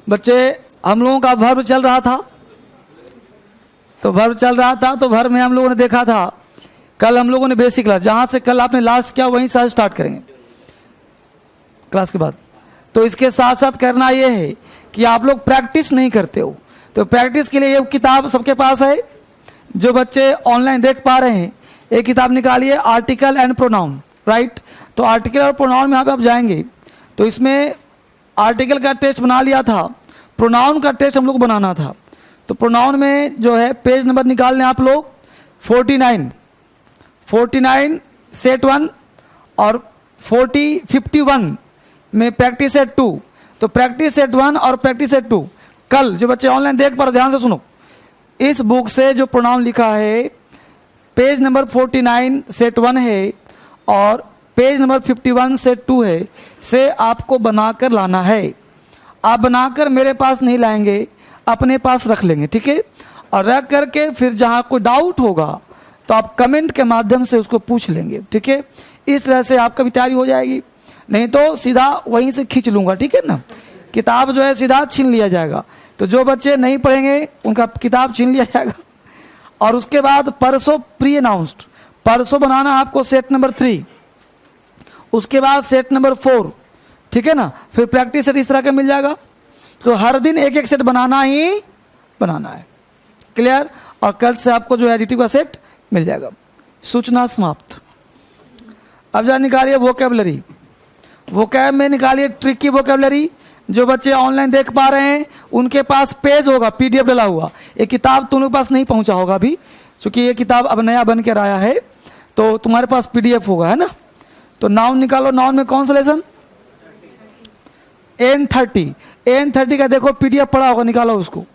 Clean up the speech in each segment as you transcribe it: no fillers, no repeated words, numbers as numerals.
बच्चे हम लोगों का वर्ब चल रहा था, तो वर्ब में हम लोगों ने देखा था, कल हम लोगों ने बेसिक क्लास, जहां से कल आपने लास्ट किया वहीं से स्टार्ट करेंगे क्लास के बाद। तो इसके साथ साथ करना ये है कि आप लोग प्रैक्टिस नहीं करते हो, तो प्रैक्टिस के लिए ये किताब सबके पास है, जो बच्चे ऑनलाइन देख पा रहे हैं, एक किताब निकालिए, आर्टिकल एंड प्रोनाउन, राइट। तो आर्टिकल और प्रोनाउन में यहाँ पे आप जाएंगे, तो इसमें आर्टिकल का टेस्ट बना लिया था, प्रोनाउन का टेस्ट हम लोग बनाना था। तो प्रोनाउन में जो है पेज नंबर निकालने आप लोग 49 सेट 1 और 51 में प्रैक्टिस सेट 2। तो प्रैक्टिस सेट 1 और प्रैक्टिस सेट 2 कल जो बच्चे ऑनलाइन देख पा रहे, ध्यान से सुनो, इस बुक से जो प्रोनाउन लिखा है पेज नंबर 49 सेट 1 है और पेज नंबर 51 सेट 2 है, से आपको बनाकर लाना है। आप बनाकर मेरे पास नहीं लाएंगे, अपने पास रख लेंगे, ठीक है। और रख करके फिर जहाँ कोई डाउट होगा तो आप कमेंट के माध्यम से उसको पूछ लेंगे, ठीक है। इस तरह से आपका भी तैयारी हो जाएगी, नहीं तो सीधा वहीं से खींच लूँगा, ठीक है ना। किताब जो है सीधा छीन लिया जाएगा, तो जो बच्चे नहीं पढ़ेंगे उनका किताब छीन लिया जाएगा। और उसके बाद परसों प्री अनाउंस्ड, परसों बनाना आपको सेट नंबर 3, उसके बाद सेट नंबर 4, ठीक है ना। फिर प्रैक्टिस सेट इस तरह का मिल जाएगा, तो हर दिन एक एक सेट बनाना ही बनाना है, क्लियर। और कल से आपको जो एडिटिव का सेट मिल जाएगा। सूचना समाप्त। अब जा निकालिए वोकैबुलरी, वोकैब में निकालिए ट्रिकी वोकैबुलरी। जो बच्चे ऑनलाइन देख पा रहे हैं उनके पास पेज होगा, पीडीएफ डला हुआ, ये किताब तुम लोग पास नहीं पहुंचा होगा अभी, क्योंकि ये किताब अब नया बन के आया है, तो तुम्हारे पास पीडीएफ होगा, है ना। तो नाउन निकालो, नाउन में कौन सा लेसन, N30 का देखो पीडीएफ पड़ा होगा, निकालो उसको।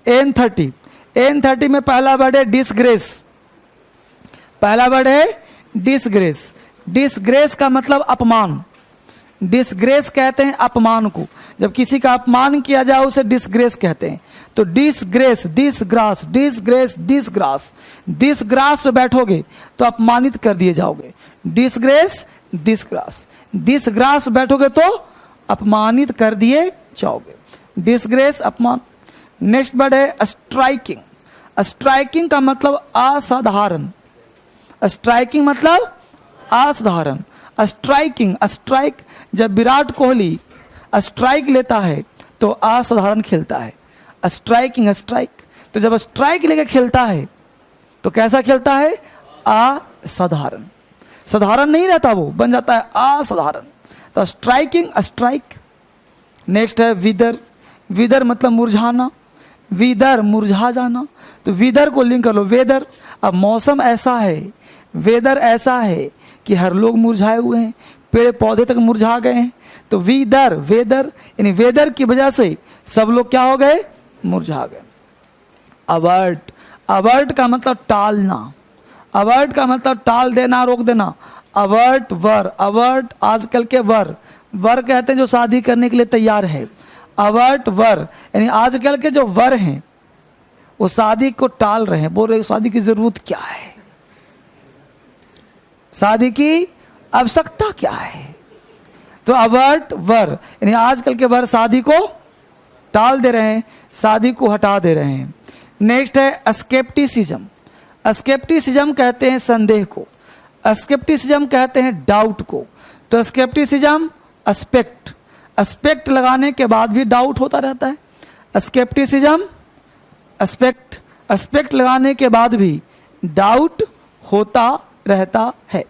N30 में पहला वर्ड है डिसग्रेस, पहला वर्ड है डिसग्रेस। डिसग्रेस का मतलब अपमान, डिसग्रेस कहते हैं अपमान को, जब किसी का अपमान किया जाए उसे डिसग्रेस कहते हैं। तो डिसग्रेस, डिसग्रास, डिसग्रेस, डिसग्रास, डिसग्रास पे बैठोगे तो अपमानित कर दिए जाओगे। डिसग्रेस, डिसग्रास, डिसग्रास पे बैठोगे तो अपमानित कर दिए जाओगे। डिसग्रेस, अपमान। नेक्स्ट वर्ड है स्ट्राइकिंग। स्ट्राइकिंग का मतलब असाधारण, स्ट्राइकिंग मतलब असाधारण। स्ट्राइकिंग, स्ट्राइक, जब विराट कोहली स्ट्राइक लेता है तो असाधारण खेलता है। स्ट्राइकिंग, स्ट्राइक, तो जब स्ट्राइक लेके खेलता है तो कैसा खेलता है, असाधारण। साधारण नहीं रहता, वो बन जाता है असाधारण। तो स्ट्राइकिंग, स्ट्राइक। नेक्स्ट है विदर। विदर मतलब मुरझाना, विदर मुरझा जाना, तो विदर को लिंक कर लो वेदर। अब मौसम ऐसा है, वेदर ऐसा है कि हर लोग मुरझाए हुए हैं, पेड़ पौधे तक मुरझा गए हैं, तो विदर, वेदर, यानी वेदर की वजह से सब लोग क्या हो गए, मुरझा गए। अवर्ट, अवर्ट का मतलब टालना, अवर्ट का मतलब टाल देना, रोक देना। अवर्ट, वर, अवर्ट आजकल के वर, वर कहते हैं जो शादी करने के लिए तैयार है। अवर्ट, वर, यानी आजकल के जो वर हैं वो शादी को टाल रहे हैं, बोल रहे शादी की जरूरत क्या है, शादी की आवश्यकता क्या है। तो अवर्ट, वर, यानी आजकल के वर शादी को टाल दे रहे हैं, शादी को हटा दे रहे हैं। नेक्स्ट है स्केप्टिसिज्म। स्केप्टिसिज्म कहते हैं संदेह को, स्केप्टिसिज्म कहते हैं डाउट को। तो स्केप्टिसिज्म अस्पेक्ट, अस्पेक्ट लगाने के बाद भी डाउट होता रहता है। स्केप्टिसिज्म अस्पेक्ट, अस्पेक्ट लगाने के बाद भी डाउट होता रहता है।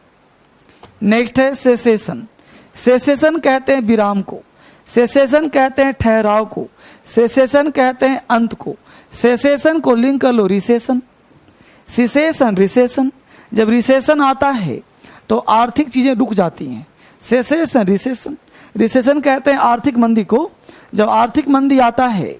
नेक्स्ट है सेसेशन। सेसेशन कहते हैं विराम को, सेसेशन कहते हैं ठहराव को, सेसेशन कहते हैं अंत को। सेसेशन को लिंक कर लो रिसेशन, सिसेशन, रिसेशन। जब रिसेशन आता है तो आर्थिक चीजें रुक जाती हैं। सेसेशन, रिसेशन, रिसेशन कहते हैं आर्थिक मंदी को। जब आर्थिक मंदी आता है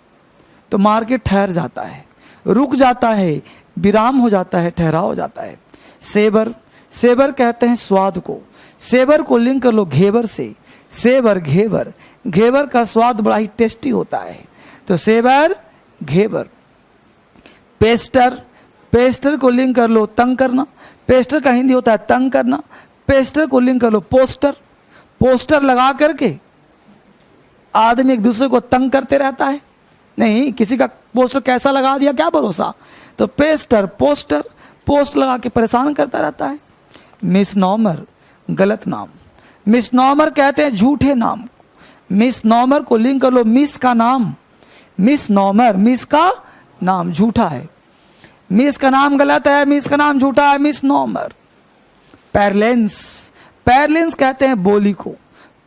तो मार्केट ठहर जाता है, रुक जाता है, विराम हो जाता है, ठहराव हो जाता है। सेवर, सेवर कहते हैं स्वाद को, सेवर को लिंक कर लो घेवर से। सेवर, घेवर, घेवर का स्वाद बड़ा ही टेस्टी होता है, तो सेवर, घेवर। पेस्टर, पेस्टर को लिंक कर लो तंग करना, पेस्टर का हिंदी होता है तंग करना। पेस्टर को लिंक कर लो पोस्टर, पोस्टर लगा करके आदमी एक दूसरे को तंग करते रहता है, नहीं किसी का पोस्टर कैसा लगा दिया क्या भरोसा, तो पेस्टर पोस्टर पोस्ट लगा के परेशान करता रहता है। मिसनॉमर गलत नाम, मिसनॉमर कहते हैं झूठे नाम। मिसनॉमर को लिंक कर लो मिस का नाम, मिसनॉमर मिस का नाम झूठा है, मिस का नाम गलत है, मिस का नाम झूठा है, मिसनॉमर। पैरलेंस, पैरलेंस कहते हैं बोली को,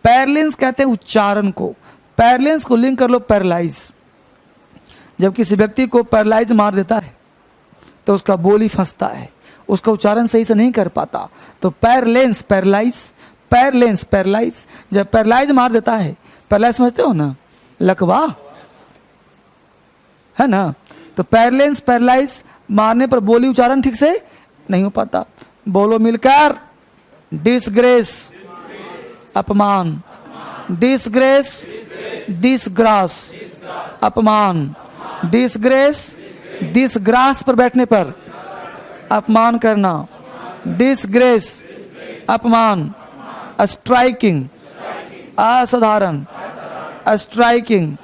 पैरलेंस कहते हैं उच्चारण को, पैरलेंस को लिंक कर लो पैरालाइज। जब किसी व्यक्ति को पैरालाइज मार देता है तो उसका बोली फंसता है, उसका उच्चारण सही से नहीं कर पाता, तो पैरलेंस पैरालाइज, पैरलेंस पैरालाइज। जब पैरालाइज मार देता है, पैरालाइज समझते हो ना, लकवा है ना, तो पैरलेंस पैरालाइज मारने पर बोली उच्चारण ठीक से नहीं हो पाता। बोलो मिलकर, डिसग्रेस अपमान, डिसग्रेस डिसग्रास अपमान, डिसग्रेस डिसग्रास पर बैठने पर अपमान करना, डिसग्रेस अपमान। स्ट्राइकिंग असाधारण, स्ट्राइकिंग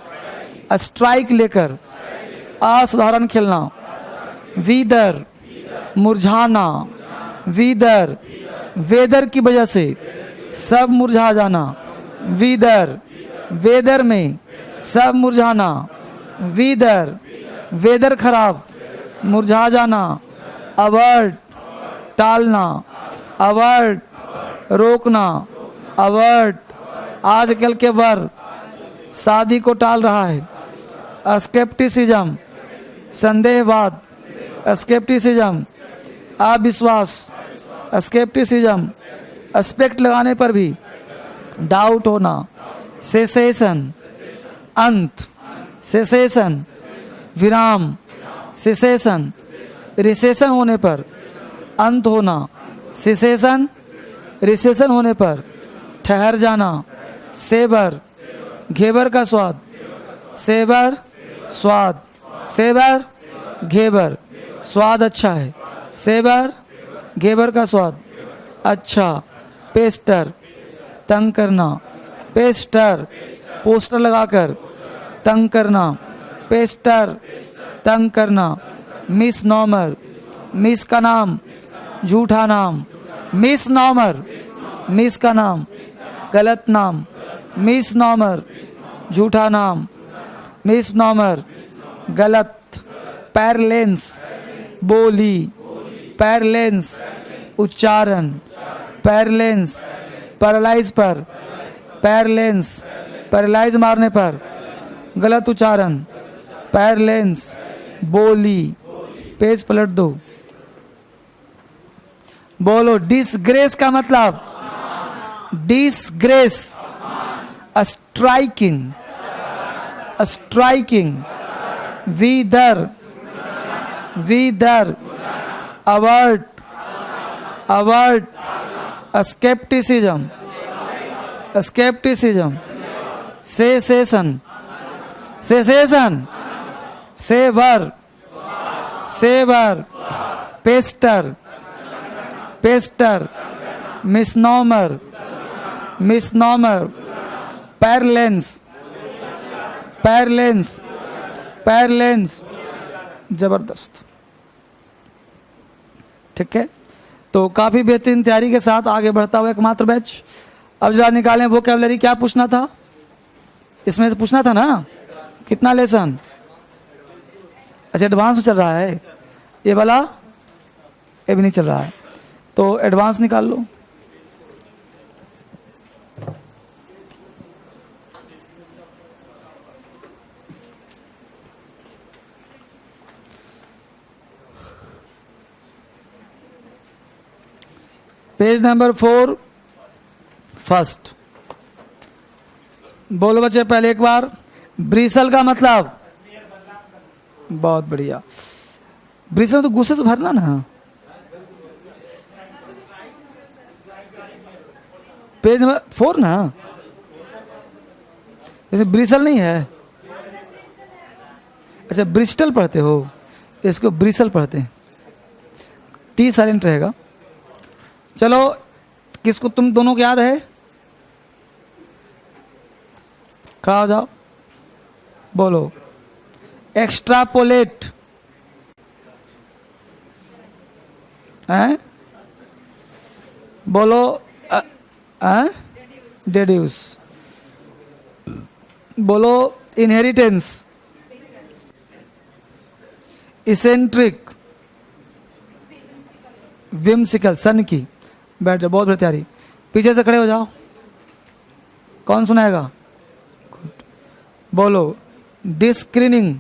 स्ट्राइक लेकर असाधारण खेलना। वीदर मुरझाना, वीदर वेदर की वजह से सब मुरझा जाना, वीदर वेदर में सब मुरझाना, वीदर वेदर खराब मुरझा जाना। अवर्ड टालना, अवर्ड रोकना, अवर्ड आजकल के वर्ग शादी को टाल रहा है। स्केप्टिसिज्म संदेहवाद, स्केप्टिसिज्म अविश्वास, स्केप्टिसिज्म एस्पेक्ट लगाने पर भी डाउट होना। सेसेशन अंत, सेसेशन विराम, सेसेशन रिसेशन होने पर अंत होना, सेसेशन रिसेशन होने पर ठहर जाना। सेवर घेवर का स्वाद, सेवर स्वाद, सेवर घेवर स्वाद अच्छा है, सेवर घेवर का स्वाद अच्छा। पेस्टर तंग करना, पेस्टर पोस्टर लगाकर तंग करना, पेस्टर तंग करना। मिसनॉमर मिस का नाम झूठा नाम, मिसनॉमर मिस का नाम गलत नाम, मिसनॉमर झूठा नाम, मिसनॉमर गलत। पैरलेंस बोली, पैरलेंस उच्चारण, पैरलेंस पैरालाइज पर, पैरलेंस पैरालाइज मारने पर गलत उच्चारण, पैरलेंस बोली। पेज पलट दो। बोलो डिसग्रेस का मतलब, disgrace striking, striking wither, wither award, award scepticism, scepticism. Secession, secession sever, sever. Pester, pester. Misnomer, misnomer. Parlance, parlance, parlance. जबरदस्त, ठीक है। तो काफी बेहतरीन तैयारी के साथ आगे बढ़ता हुआ एकमात्र बैच। अब जरा निकालें वोकैबुलरी। क्या पूछना था इसमें से, पूछना था ना कितना लेसन। अच्छा एडवांस में चल रहा है ये वाला, ये भी नहीं चल रहा है, तो एडवांस निकाल लो। Page number 4 first. बोलो बच्चे पहले एक बार। ब्रिसल का मतलब, बहुत बढ़िया। ब्रिसल तो गुस्से से भरना ना। पेज नंबर 4 ना, जैसे ब्रिसल नहीं है। अच्छा ब्रिस्टल पढ़ते हो, इसको ब्रिसल पढ़ते हैं। टी साइलेंट रहेगा। चलो किसको तुम दोनों को याद है, खड़ा हो जाओ, बोलो एक्स्ट्रापोलेट हैं, बोलो डेड्यूस, बोलो इनहेरिटेंस, इसेंट्रिक, विम्सिकल, सन की। बैठ जाओ, बहुत तैयारी। पीछे से खड़े हो जाओ, कौन सुनाएगा? बोलो डिस्क्रीनिंग,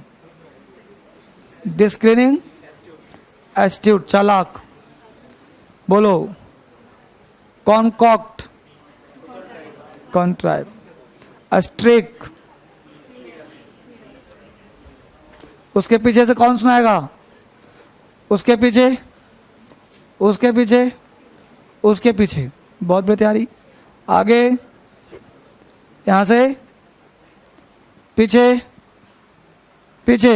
डिस्क्रीनिंग, एस्ट्यूट, चालाक। बोलो कॉनकॉक्ट, कॉन्ट्राइव, अस्ट्रिक। उसके पीछे से कौन सुनाएगा? उसके पीछे, उसके पीछे, उसके पीछे। बहुत बढ़िया तैयारी। आगे, यहां से पीछे, पीछे,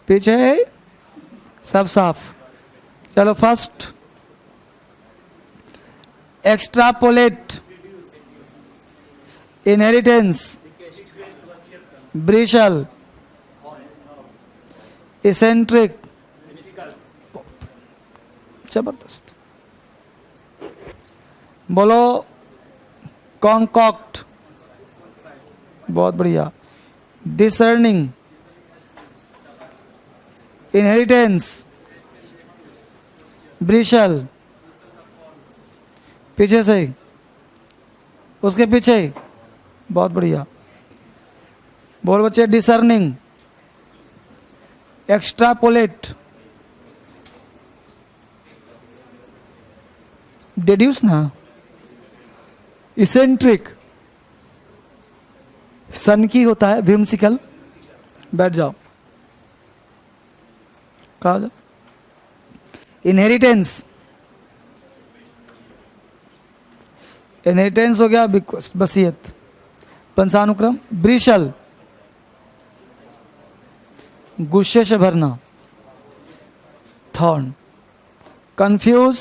पीछे, सब साफ। चलो first, extrapolate, inheritance, Barishal, eccentric, जबरदस्त। बोलो कॉन्कॉक्ट, बहुत बढ़िया। डिसर्निंग, इनहेरिटेंस, ब्रिशल, पीछे से, उसके पीछे, बहुत बढ़िया। बोल बच्चे डिसर्निंग, एक्स्ट्रापोलेट, डेड्यूस ना, इसेंट्रिक, सन की होता है, विम्सिकल। बैठ जाओ, खड़ा हो जाओ। इनहेरिटेंस, इनहेरिटेंस हो गया बसियत, पंचानुक्रम। ब्रिशल, गुस्से से भरना, thorn. Confuse,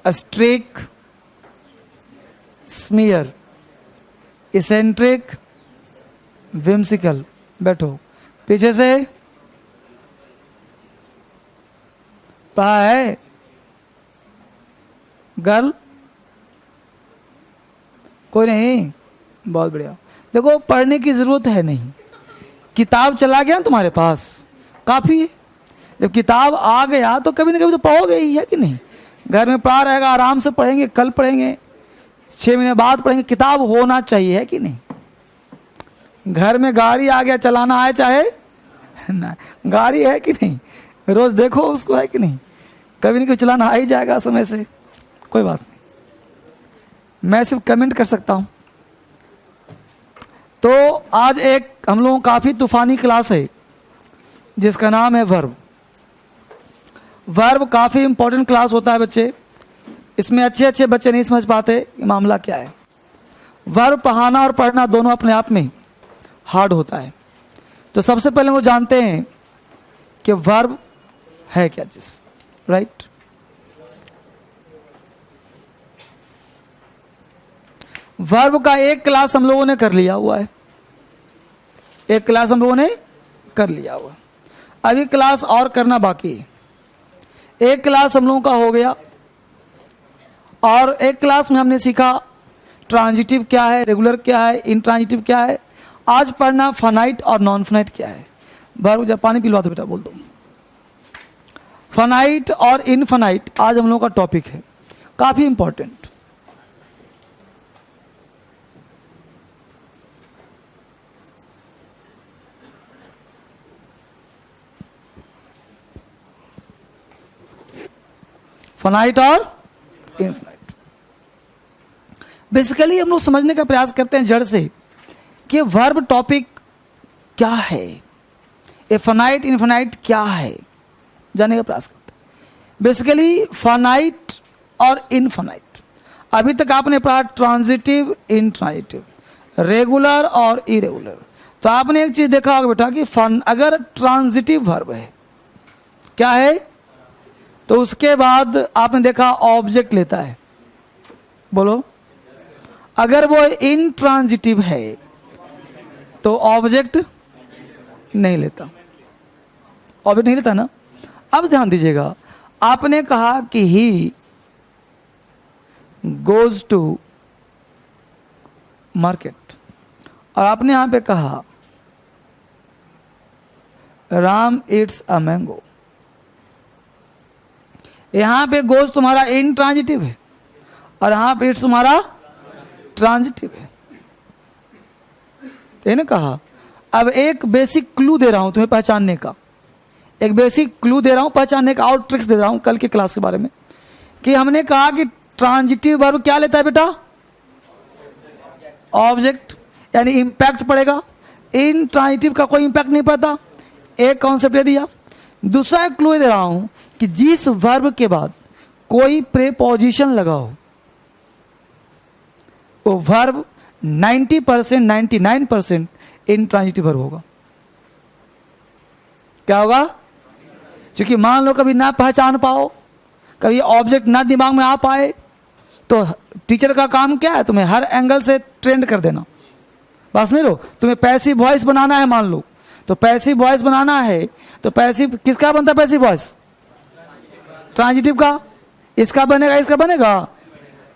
streak, smear. Eccentric, whimsical. बैठो, पीछे से पढ़ा है? गर्ल, कोई नहीं? बहुत बढ़िया। देखो, पढ़ने की जरूरत है नहीं, किताब चला गया तुम्हारे पास, काफी है। जब किताब आ गया तो कभी ना कभी तो पढ़ोगे ही, है कि नहीं? घर में पढ़ा रहेगा, आराम से पढ़ेंगे, कल पढ़ेंगे, 6 महीने बाद पढ़ेंगे। किताब होना चाहिए, है कि नहीं? घर में गाड़ी आ गया, चलाना आए चाहे ना, गाड़ी है कि नहीं? रोज देखो उसको, है कि नहीं? कभी ना कभी चलाना आ ही जाएगा समय से, कोई बात नहीं, मैं सिर्फ कमेंट कर सकता हूं। तो आज एक हम लोगों काफी तूफानी क्लास है जिसका नाम है वर्ब। वर्ब काफी इंपॉर्टेंट क्लास होता है बच्चे, इसमें अच्छे अच्छे बच्चे नहीं समझ पाते कि मामला क्या है। वर्ब पढ़ाना और पढ़ना दोनों अपने आप में हार्ड होता है। तो सबसे पहले वो जानते हैं कि वर्ब है क्या चीज, राइट? वर्ब का एक क्लास हम लोगों ने कर लिया हुआ है, एक क्लास हम लोगों ने कर लिया हुआ, अभी क्लास और करना बाकी है। एक क्लास हम लोगों का हो गया, और एक क्लास में हमने सीखा ट्रांजिटिव क्या है, रेगुलर क्या है, इंट्रांजिटिव क्या है। आज पढ़ना फाइनाइट और नॉन फाइनाइट क्या है। वर्ब, जब पानी पिलवा दो बेटा, बोल दो। फाइनाइट और इनफाइनाइट आज हम लोगों का टॉपिक है, काफी इंपॉर्टेंट। फाइनाइट और इनफाइनाइट बेसिकली हम लोग समझने का प्रयास करते हैं जड़ से कि वर्ब टॉपिक क्या है, ए फाइनाइट इनफाइनाइट क्या है, जानने का प्रयास करते हैं। बेसिकली फाइनाइट और इनफाइनाइट, अभी तक आपने पढ़ा ट्रांजिटिव, इनट्रांजिटिव, रेगुलर और इरेगुलर। तो आपने एक चीज देखा होगा बेटा कि अगर ट्रांजिटिव वर्ब है, क्या है, तो उसके बाद आपने देखा ऑब्जेक्ट लेता है, बोलो। अगर वो इंट्रांजिटिव है तो ऑब्जेक्ट नहीं लेता, ऑब्जेक्ट नहीं लेता ना। अब ध्यान दीजिएगा, आपने कहा कि ही गोज टू मार्केट, और आपने यहां पे कहा राम ईट्स अ मैंगो। यहां पे गोज तुम्हारा इंट्रांजिटिव है और यहां पे इट्स तुम्हारा ट्रांजिटिव है, ये ना कहा। अब एक बेसिक क्लू दे रहा हूं तुम्हें पहचानने का, एक बेसिक क्लू दे रहा हूं पहचानने का, आउट ट्रिक्स दे रहा हूं कल की क्लास के बारे में, कि हमने कहा कि ट्रांजिटिव वर्ब क्या लेता है बेटा, ऑब्जेक्ट, यानी इंपैक्ट पड़ेगा। इंट्रांजिटिव का कोई इंपैक्ट नहीं पड़ता, एक कॉन्सेप्ट दे दिया। दूसरा एक क्लू दे रहा हूं कि जिस वर्ब के बाद कोई प्रेपोजिशन लगा हो वो वर्ब 90% 99% इंट्रांजिटिव वर्ब होगा। क्या होगा? क्योंकि मान लो कभी ना पहचान पाओ, कभी ऑब्जेक्ट ना दिमाग में आ पाए, तो टीचर का काम क्या है, तुम्हें हर एंगल से ट्रेंड कर देना। बस में लो, तुम्हें पैसिव वॉइस बनाना है, मान लो तो पैसिव वॉइस बनाना है, तो पैसिव किसका बनता है? पैसिव वॉइस ट्रांजिटिव का। इसका बनेगा, इसका बनेगा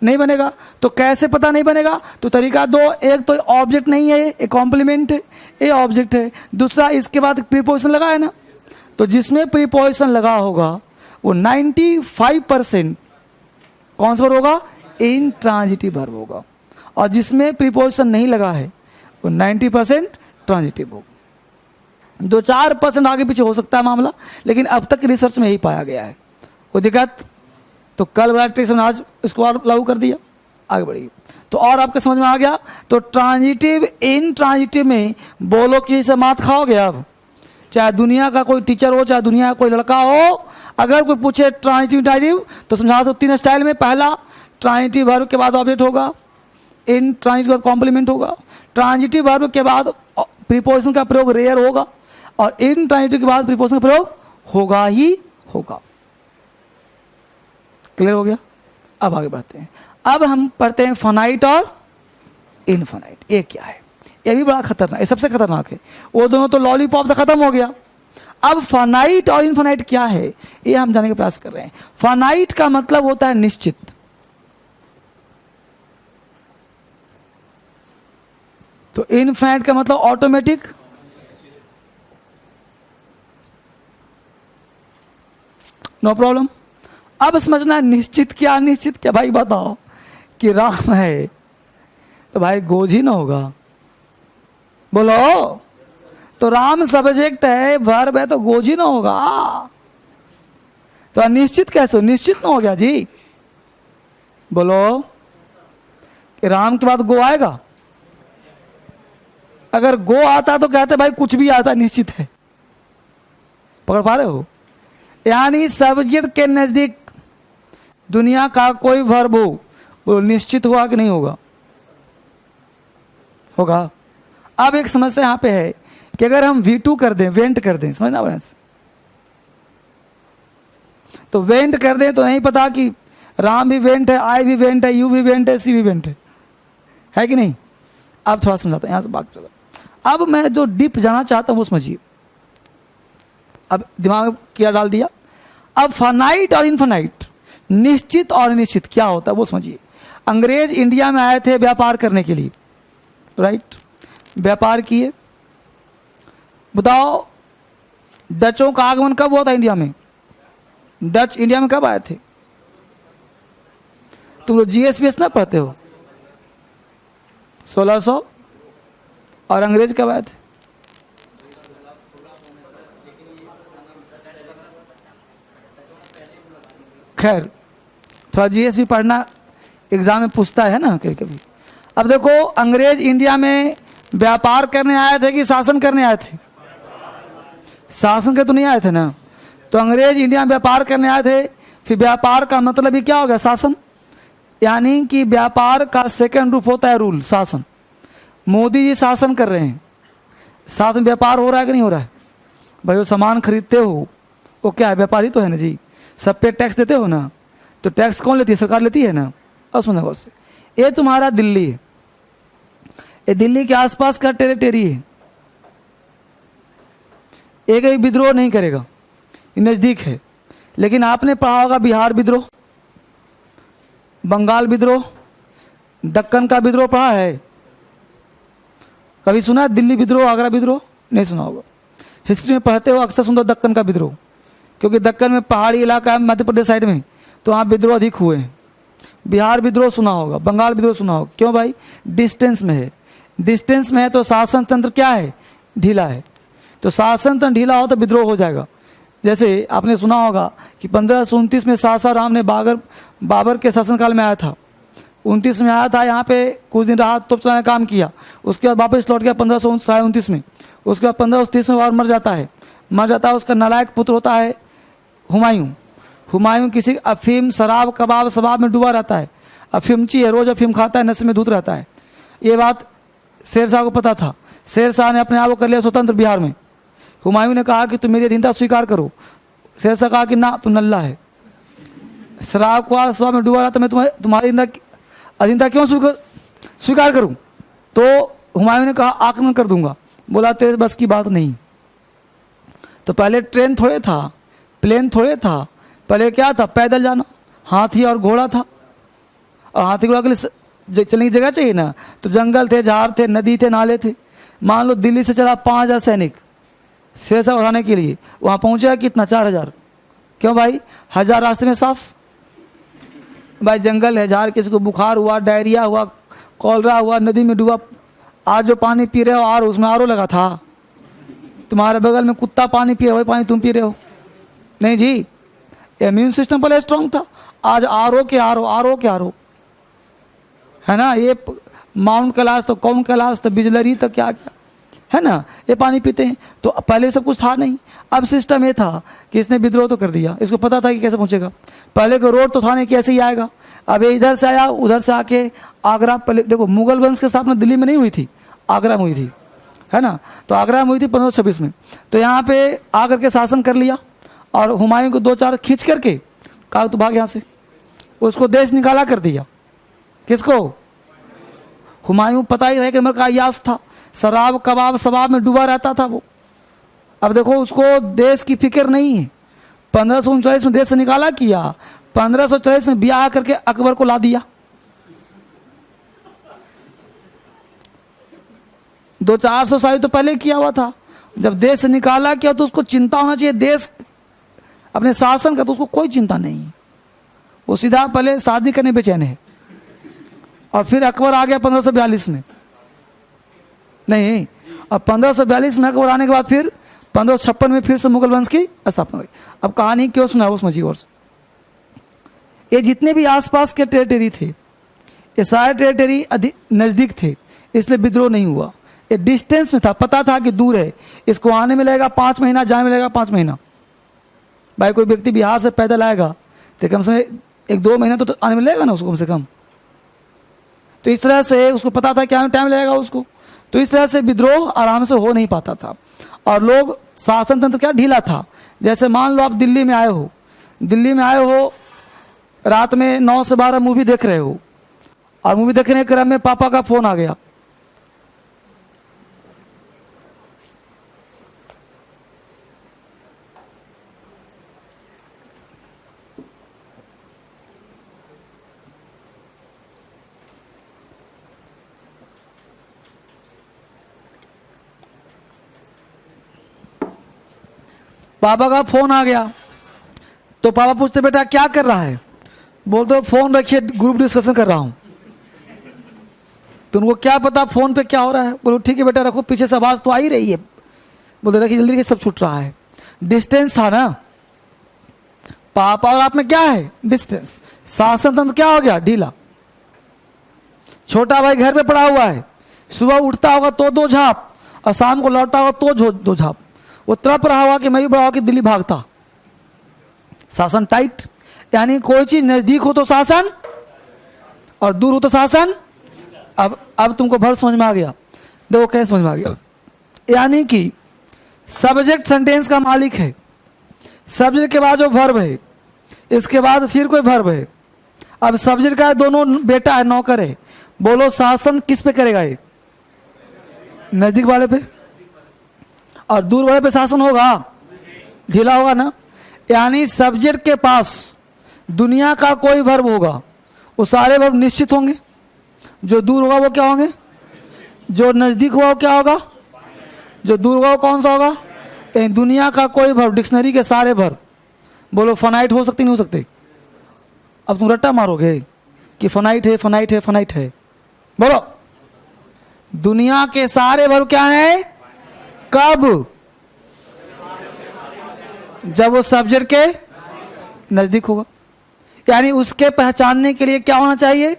नहीं बनेगा। तो कैसे पता नहीं बनेगा? तो तरीका दो, एक तो ऑब्जेक्ट नहीं है, एक कॉम्प्लीमेंट है, ये ऑब्जेक्ट है। दूसरा इसके बाद प्रीपोजिशन लगा है ना, तो जिसमें प्रीपोजिशन लगा होगा वो 95% कौन सा वर्ब होगा? इंट्रांजिटिव वर्ब होगा, और जिसमें प्रीपोजिशन नहीं लगा है वो 90% ट्रांजिटिव होगा। 2-4% आगे पीछे हो सकता है मामला, लेकिन अब तक रिसर्च में यही पाया गया है। कोई दिक्कत? तो कल प्रैक्टिस में आज इसको और लागू कर दिया, आगे बढ़िए। तो और आपके समझ में आ गया। तो ट्रांजिटिव इंट्रांजिटिव में बोलो कि से मात खाओगे। अब चाहे दुनिया का कोई टीचर हो, चाहे दुनिया का कोई लड़का हो, अगर कोई पूछे ट्रांजिटिव इंट्रांजिटिव तो समझा दो 3 स्टाइल में। पहला, ट्रांजिटिव वर्ब के बाद ऑब्जेक्ट होगा, इंट्रांजिटिव वर्ब कॉम्प्लीमेंट होगा, ट्रांजिटिव वर्ब के बाद प्रीपोजिशन का प्रयोग रेयर होगा, और इंट्रांजिटिव के बाद प्रीपोजिशन का प्रयोग होगा ही होगा। क्लियर हो गया? अब आगे बढ़ते हैं। अब हम पढ़ते हैं फाइनाइट और इनफाइनाइट। ये क्या है? ये भी बड़ा खतरनाक, ये सबसे खतरनाक है। वो दोनों तो लॉलीपॉप से खत्म हो गया। अब फाइनाइट और इनफाइनाइट क्या है, ये हम जानने का प्रयास कर रहे हैं। फाइनाइट का मतलब होता है निश्चित, तो इनफाइनाइट का मतलब ऑटोमेटिक। No problem. अब समझना है निश्चित क्या, निश्चित क्या। भाई बताओ कि राम है तो भाई गोज ही ना होगा, बोलो। तो राम सब्जेक्ट है, वर्ब है, तो गोज ही ना होगा। तो अनिश्चित कैसे हो? निश्चित ना हो गया जी। बोलो कि राम के बाद गो आएगा। अगर गो आता तो कहते भाई कुछ भी आता निश्चित है। पकड़ पा रहे हो? यानी सब्जेक्ट के नजदीक दुनिया का कोई वर्ब हो वो निश्चित हुआ कि नहीं होगा? होगा। अब एक समस्या यहां पे है कि अगर हम V2 कर दें, वेंट कर दें, समझना बड़ा, तो वेंट कर दें तो नहीं पता कि राम भी वेंट है, आई भी वेंट है, यू भी वेंट है, सी भी वेंट है कि नहीं? अब थोड़ा समझाता हूं, यहां से बात चलो। अब मैं जो डीप जाना चाहता हूं वो समझिए। अब दिमाग में क्या डाल दिया। अब फाइनाइट और इनफाइनाइट, निश्चित और अनिश्चित क्या होता है वो समझिए। अंग्रेज इंडिया में आए थे व्यापार करने के लिए, राइट? व्यापार किए। बताओ डचों का आगमन कब हुआ था इंडिया में? डच इंडिया में कब आए थे? तुम लोग GSPS ना पढ़ते हो? 1600। और अंग्रेज कब आए थे? खैर थोड़ा GSP पढ़ना एग्जाम में पूछता है ना कभी कभी। अब देखो, अंग्रेज इंडिया में व्यापार करने आए थे कि शासन करने आए थे? शासन के तो नहीं आए थे ना। तो अंग्रेज इंडिया में व्यापार करने आए थे। फिर व्यापार का मतलब ही क्या हो गया? शासन। यानी कि व्यापार का सेकंड रूप होता है रूल, शासन। मोदी जी शासन कर रहे हैं, साथ में व्यापार हो रहा है कि नहीं हो रहा है? भाई वो सामान खरीदते हो वो क्या है? व्यापारी तो है ना जी। सब पे टैक्स देते हो ना, तो टैक्स कौन लेती है? सरकार लेती है ना। और सुना उससे, ये तुम्हारा दिल्ली है, ये दिल्ली के आसपास का टेरिटरी है, एक ही विद्रोह नहीं करेगा, ये नज़दीक है। लेकिन आपने पढ़ा होगा बिहार विद्रोह, बंगाल विद्रोह, दक्कन का विद्रोह पढ़ा है? कभी सुना है दिल्ली विद्रोह, आगरा विद्रोह? नहीं सुना होगा। हिस्ट्री में पढ़ते हो अक्सर सुनते हो दक्कन का विद्रोह, क्योंकि दक्कन में पहाड़ी इलाका है, मध्य प्रदेश साइड में, तो वहाँ विद्रोह अधिक हुए हैं। बिहार विद्रोह सुना होगा, बंगाल विद्रोह सुना होगा। क्यों भाई? डिस्टेंस में है। डिस्टेंस में है तो शासन तंत्र क्या है? ढीला है। तो शासन तंत्र ढीला हो तो विद्रोह हो जाएगा। जैसे आपने सुना होगा कि 1529 में सासाराम ने बाबर के शासनकाल में आया था, 29 में आया था, यहाँ पे कुछ दिन रहा, तोप चलाने का काम किया, उसके बाद वापस लौट गया 1529 में। उसके बाद 1530 में और मर जाता है। उसका नालायक पुत्र होता है हुमायूं किसी अफीम शराब कबाब शबाब में डूबा रहता है, अफीमची है, रोज अफीम खाता है, नशे में धुत रहता है। ये बात शेर शाह को पता था। शेर शाह ने अपने आप को कर लिया स्वतंत्र बिहार में। हुमायूं ने कहा कि तुम मेरी अधीनता स्वीकार करो। शेर शाह कहा कि ना, तुम नल्ला है, शराब को शबाब में डूबा रहता, मैं तुम्हारी अधीनता क्यों स्वीकार करूं? तो हुमायूं ने कहा आक्रमण कर दूंगा। बोला तेरे बस की बात नहीं। तो पहले ट्रेन थोड़े था, प्लेन थोड़े था, पहले क्या था? पैदल जाना, हाथी और घोड़ा था। और हाथी घोड़ा के लिए चलने की जगह चाहिए ना, तो जंगल थे, झाड़ थे, नदी थे, नाले थे। मान लो दिल्ली से चला 5000 सैनिक शेर शाह उठाने के लिए, वहाँ पहुँचा कितना? 4000। क्यों भाई? 1000 रास्ते में साफ। भाई जंगल है, झाड़, किसी को बुखार हुआ, डायरिया हुआ, कॉलरा हुआ, नदी में डूबा, आज जो पानी पी रहे हो उसमें आरओ लगा था? तुम्हारे बगल में कुत्ता पानी पी रहा है, वही पानी तुम पी रहे हो? नहीं जी, इम्यून सिस्टम पहले स्ट्रांग था, आज आरओ के आरओ है ना। ये माउंट कैलाश तो कौन कैलाश तो बिजलरी तो क्या क्या है ना, ये पानी पीते हैं। तो पहले सब कुछ था नहीं। अब सिस्टम ये था कि इसने विद्रोह तो कर दिया, इसको पता था कि कैसे पहुंचेगा। पहले को रोड तो था नहीं, कैसे ही आएगा। अब ये इधर से आया, उधर से आके आगरा, पहले देखो मुगल वंश की स्थापना दिल्ली में नहीं हुई थी, आगरा में हुई थी, है ना। तो आगरा में हुई थी 1526 में। तो यहाँ पे आकर के शासन कर लिया और हुमायूं को 2-4 खींच करके कहा तो भाग यहाँ से, उसको देश निकाला कर दिया। किसको? हुमायूं पता ही है कि उम्र का अयास था, शराब कबाब शबाब में डूबा रहता था वो। अब देखो उसको देश की फिक्र नहीं है। 1539 में देश से निकाला किया, 1540 में ब्याह करके अकबर को ला दिया। 200-400 साल तो पहले किया हुआ था। जब देश से निकाला किया तो उसको चिंता होना चाहिए देश अपने शासन का, तो उसको कोई चिंता नहीं। वो सीधा पहले शादी करने बेचैन है। और फिर अकबर आ गया 1542 में, नहीं, अब 1542 में अकबर आने के बाद फिर 1556 में फिर से मुगल वंश की स्थापना हुई। अब कहानी क्यों सुना वो समझिए। और ये जितने भी आसपास के टेरिटरी थे, ये सारे टेरिटरी नज़दीक थे, इसलिए विद्रोह नहीं हुआ। ये डिस्टेंस में था, पता था कि दूर है, इसको आने में लगेगा 5 महीना, जाने में लगेगा 5 महीना। भाई कोई व्यक्ति बिहार से पैदल आएगा तो कम से कम 1-2 महीना तो आने में लगेगा ना उसको, कम से कम। तो इस तरह से उसको पता था क्या टाइम लगेगा उसको। तो इस तरह से विद्रोह आराम से हो नहीं पाता था। और लोग, शासन तंत्र क्या ढीला था। जैसे मान लो आप दिल्ली में आए हो, रात में 9 से 12 मूवी देख रहे हो, और मूवी देखने के क्रम में पापा का फोन आ गया, पापा का फोन आ गया। तो पापा पूछते बेटा क्या कर रहा है? बोलते हो फोन रखिए, ग्रुप डिस्कशन कर रहा हूं। तो उनको क्या पता फोन पे क्या हो रहा है। बोलो ठीक है बेटा रखो, पीछे से आवाज तो आ ही रही है। बोलते रखिए जल्दी रखिए, सब छूट रहा है। डिस्टेंस था ना, पापा और आप में क्या है? डिस्टेंस। शासन तंत्र क्या हो गया? ढीला। छोटा भाई घर पे पड़ा हुआ है, सुबह उठता होगा तो 2 झाप, और शाम को लौटता होगा तो 2 झाप। वो तड़प रहा हुआ कि मैं भी बड़ा होकर दिल्ली भागता। शासन टाइट, यानी कोई चीज नजदीक हो तो शासन, और दूर हो तो शासन। अब तुमको भर समझ में आ गया। देखो कैसे समझ में आ गया। यानी कि सब्जेक्ट सेंटेंस का मालिक है, सब्जेक्ट के बाद जो वर्ब है, इसके बाद फिर कोई वर्ब है। अब सब्जेक्ट का दोनों बेटा है, नौकर है। बोलो शासन किस पे करेगा? ये नजदीक वाले पे, और दूर वाले पे शासन होगा, ढीला होगा ना। यानी सब्जेक्ट के पास दुनिया का कोई वर्ब होगा, वो सारे वर्ब निश्चित होंगे। जो दूर होगा वो क्या होंगे, जो नजदीक होगा वो क्या होगा, जो दूर होगा वो कौन सा होगा। दुनिया का कोई वर्ब, डिक्शनरी के सारे वर्ब, बोलो फनाइट हो सकते नहीं हो सकते। अब तुम रट्टा मारोगे कि फनाइट है फनाइट है फनाइट है, बोलो दुनिया के सारे वर्ब क्या है, कब, जब वो सब्जेक्ट के नजदीक होगा। यानी उसके पहचानने के लिए क्या होना चाहिए,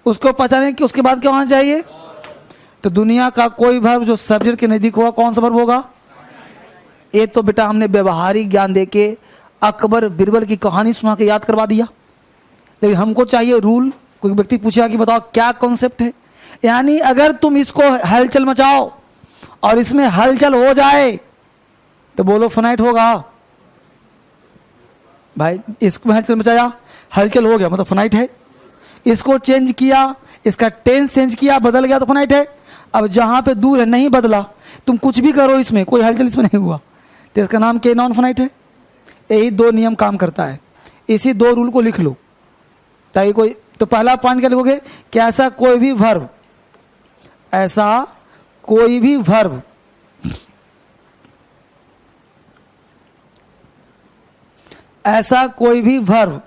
उसको पहचानने के उसके बाद क्या होना चाहिए। तो दुनिया का कोई वर्ब जो सब्जेक्ट के नजदीक होगा कौन सा वर्ब होगा। ये तो बेटा हमने व्यवहारिक ज्ञान देके अकबर बिरबल की कहानी सुना के याद करवा दिया, लेकिन हमको चाहिए रूल। कोई व्यक्ति पूछेगा कि बताओ क्या कॉन्सेप्ट है, यानी अगर तुम इसको हलचल मचाओ और इसमें हलचल हो जाए तो बोलो फनाइट होगा। भाई इसको हलचल मचाया, हलचल हो गया मतलब फनाइट है। इसको चेंज किया, इसका टेंस चेंज किया, बदल गया तो फनाइट है। अब जहां पे दूर है नहीं बदला, तुम कुछ भी करो इसमें कोई हलचल इसमें नहीं हुआ, तो इसका नाम क्या, नॉन फनाइट है। यही दो नियम काम करता है, इसी दो रूल को लिख लो ताकि कोई। तो पहला पॉइंट क्या लिखोगे कि ऐसा कोई भी वर्ब, ऐसा कोई भी वर्ब ऐसा कोई भी वर्ब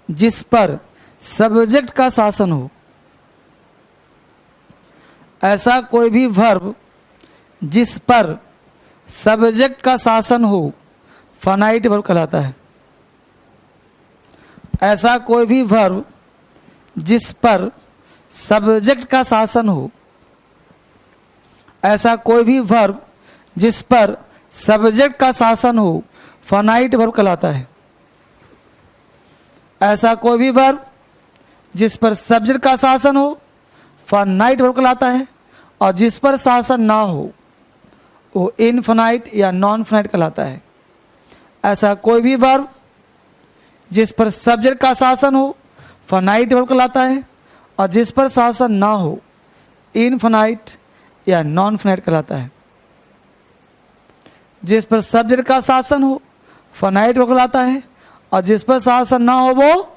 जिस पर सब्जेक्ट का शासन हो, ऐसा कोई भी वर्ब जिस पर सब्जेक्ट का शासन हो फाइनाइट वर्ब कहलाता है। ऐसा कोई भी वर्ब जिस पर सब्जेक्ट का शासन हो, ऐसा कोई भी वर्ब जिस पर सब्जेक्ट का शासन हो फाइनाइट वर्ब कहलाता है। ऐसा कोई भी वर्ब जिस पर सब्जेक्ट का शासन हो फाइनाइट वर्ब कहलाता है, और जिस पर शासन ना हो वो इनफाइनाइट या नॉन फाइनाइट कहलाता है। ऐसा कोई भी वर्ब जिस पर सब्जेक्ट का शासन हो फाइनाइट वर्ब कहलाता है, और जिस पर शासन ना हो इनफाइनाइट या नॉन फाइनाइट कहलाता है। जिस पर सब्जेक्ट का शासन हो फाइनाइट वर्ब कहलाता है, और जिस पर शासन ना हो वो